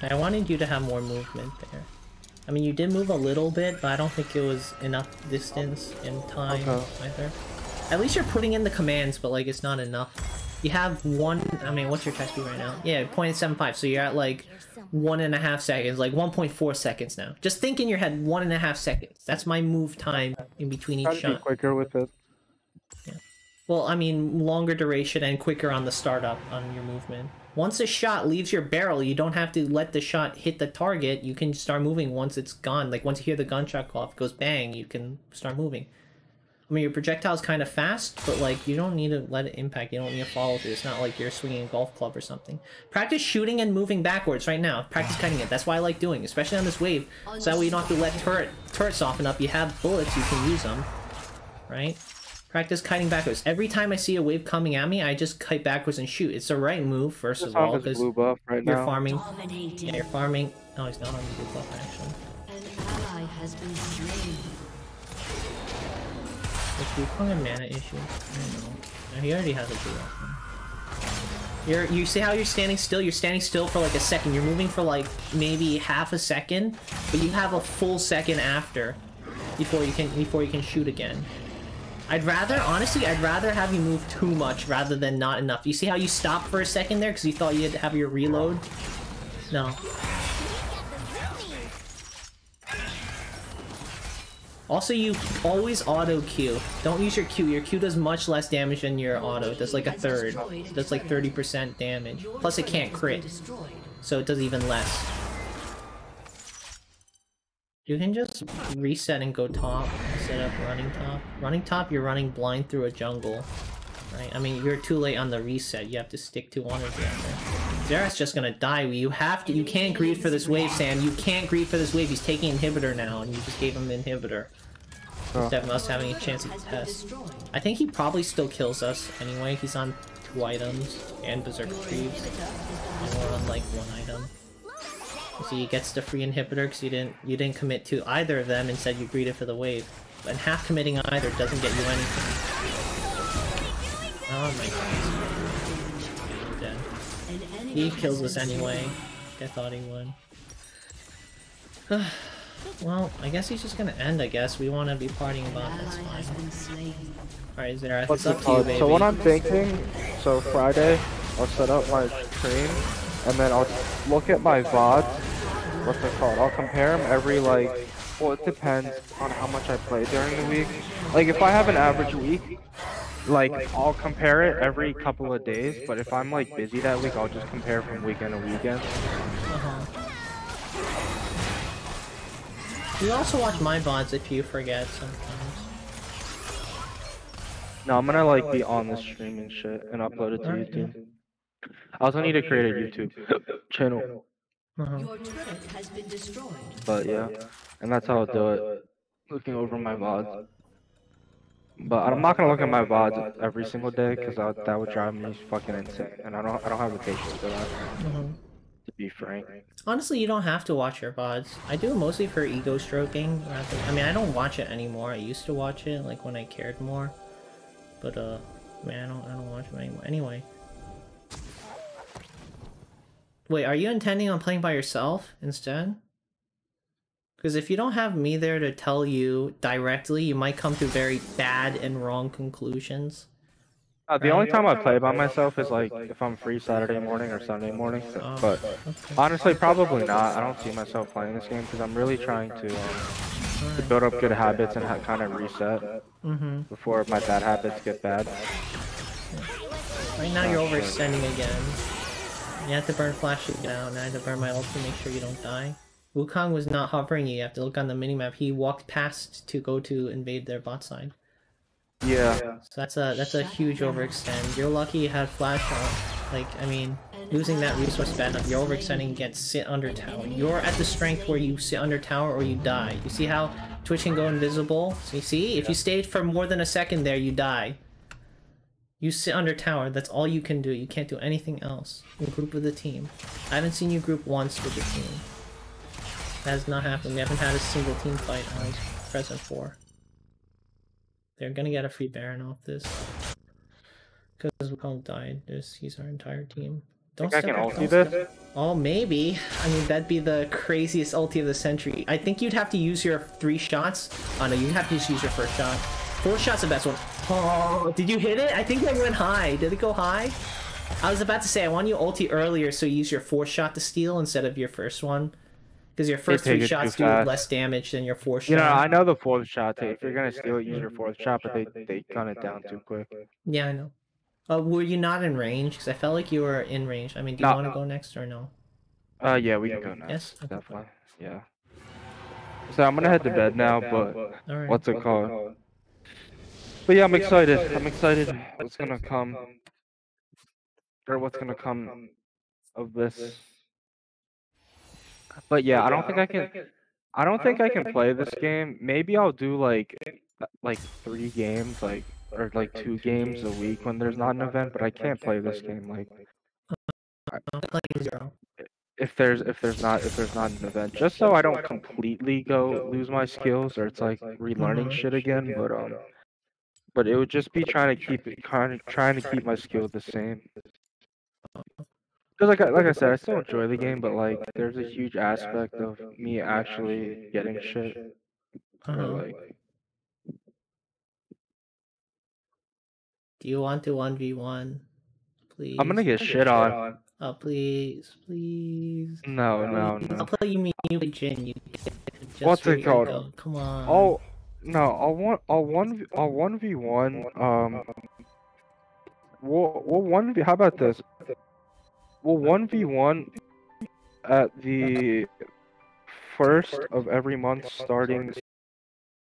I wanted you to have more movement there. I mean, you did move a little bit, but I don't think it was enough distance and time either. At least you're putting in the commands, but like it's not enough. You have one. I mean, what's your attack speed right now? Yeah, 0.75. So you're at like 1.5 seconds, like 1.4 seconds now. Just think in your head, 1.5 seconds. That's my move time in between each Try to be shot. quicker with it. Yeah. Well, I mean, longer duration and quicker on the startup on your movement. Once a shot leaves your barrel, you don't have to let the shot hit the target. You can start moving once it's gone. Like once you hear the gunshot go off, it goes bang, you can start moving. I mean, your projectile's kind of fast, but like you don't need to let it impact. You don't need to follow through. It's not like you're swinging a golf club or something. Practice shooting and moving backwards right now. Practice cutting it. That's why I like doing, especially on this wave. So that way you don't have to let turret soften up. You have bullets, you can use them, right? Practice kiting backwards. Every time I see a wave coming at me, I just kite backwards and shoot. It's the right move, first of all, because you're farming. Yeah, you're farming. Oh, he's not on the blue buff, actually. An ally has been slain. Is Wukong a mana issue? I don't know. No, he already has a blue weapon. You see how you're standing still? You're standing still for like a second. You're moving for like maybe half a second, but you have a full second after before you can shoot again. Honestly, I'd rather have you move too much rather than not enough. You see how you stopped for a second there because you thought you'd have your reload? No. Also, you always auto Q. Don't use your Q. Your Q does much less damage than your auto. It does like a third. It does like 30% damage. Plus it can't crit. So it does even less. You can just reset and go top instead of running top. Running top, you're running blind through a jungle. Right? I mean, you're too late on the reset. You have to stick to one or the other. Xerath's just gonna die. You can't greed for this wave, Sam. You can't greed for this wave. He's taking inhibitor now, and you just gave him inhibitor. Instead of us having a chance at test. I think he probably still kills us anyway. He's on 2 items and Berserker Creeps. And we're on like 1 item. So he gets the free inhibitor because you didn't commit to either of them and said you greeted for the wave. And half committing either doesn't get you anything. Oh my god. Dead. He kills us anyway. I thought he would. Well, I guess he's just gonna end, I guess. We want to be partying about that's fine. Alright, Xerath, it's up to you, baby. So what I'm thinking, so Friday, I'll set up my stream, and then I'll look at my VODs, what's it called? I'll compare them every, like, well, it depends on how much I play during the week. Like, if I have an average week, like, I'll compare it every couple of days, but if I'm, like, busy that week, I'll just compare from weekend to weekend. You also watch my VODs if you forget sometimes. No, I'm gonna, like, be on the stream and shit, and upload it to YouTube. I also need to create a YouTube channel. Your turret has been destroyed. But yeah, and that's how I'll do it. Looking over my VODs. But I'm not gonna look at my VODs every single day because that would drive me fucking insane, and I don't have the patience for that. To be frank. Honestly, you don't have to watch your VODs. I do it mostly for ego stroking. I mean, I don't watch it anymore. I used to watch it like when I cared more. But man, I don't watch it anymore. Anyway. Wait, are you intending on playing by yourself instead? Because if you don't have me there to tell you directly, you might come to very bad and wrong conclusions. The only time I play by myself is like if I'm free Saturday morning or Sunday morning. But honestly, probably not. I don't see myself playing this game because I'm really trying to build up good habits and kind of reset before my bad habits get bad. Right now you're overextending again. You have to burn flash to get out, and I had to burn my ult to make sure you don't die. Wukong was not hovering you. You have to look on the minimap. He walked past to go to invade their bot side. Yeah. So that's a huge overextend. You're lucky you had flash on. Like, I mean, losing that resource bad enough. You're overextending against sit under tower. You're at the strength where you sit under tower or you die. You see how Twitch can go invisible? So you see? If you stayed for more than a second there, you die. You sit under tower. That's all you can do. You can't do anything else. You group with the team. I haven't seen you group once with the team. That has not happened. We haven't had a single team fight I was present for. They're gonna get a free Baron off this. Because Wukong died. He's our entire team. Don't think I can ulti this? Oh, maybe. I mean, that'd be the craziest ulti of the century. I think you'd have to use your 3 shots. Oh no, you'd have to just use your first shot. Fourth shot's the best one. Oh, did you hit it? I think it went high. Did it go high? I was about to say, I want you ulti earlier so you use your fourth shot to steal instead of your first one. Because your first 3 shots do less damage than your fourth shot. You know, I know the fourth shot. If you're gonna steal it, use your fourth shot, but they gun it down too quick. Yeah, I know. Were you not in range? Because I felt like you were in range. I mean, do you want to go next or no? Yeah, we can go next. Yes? Okay. Definitely. Yeah. So I'm gonna head to bed now, but Alright. what's it called? But yeah, I'm excited. I'm excited what's gonna come. Or what's gonna come of this. But yeah, I don't think I can play this game. Maybe I'll do like 3 games, or like 2 games a week when there's not an event, but I can't play this game like if there's not an event, just so I don't completely lose my skills, or it's like relearning shit again. But it would just be trying to keep my skill the same. Because like I said, I still enjoy the game, but like there's a huge aspect of me actually getting shit. Or like, do you want to 1v1? Please. I'm gonna get shit on. Oh, please, please. No. I'll play you Jin. You What's it called? Go. Come on. Oh no, I'll 1v1. We'll 1v. How about this? We'll 1v1 at the first of every month starting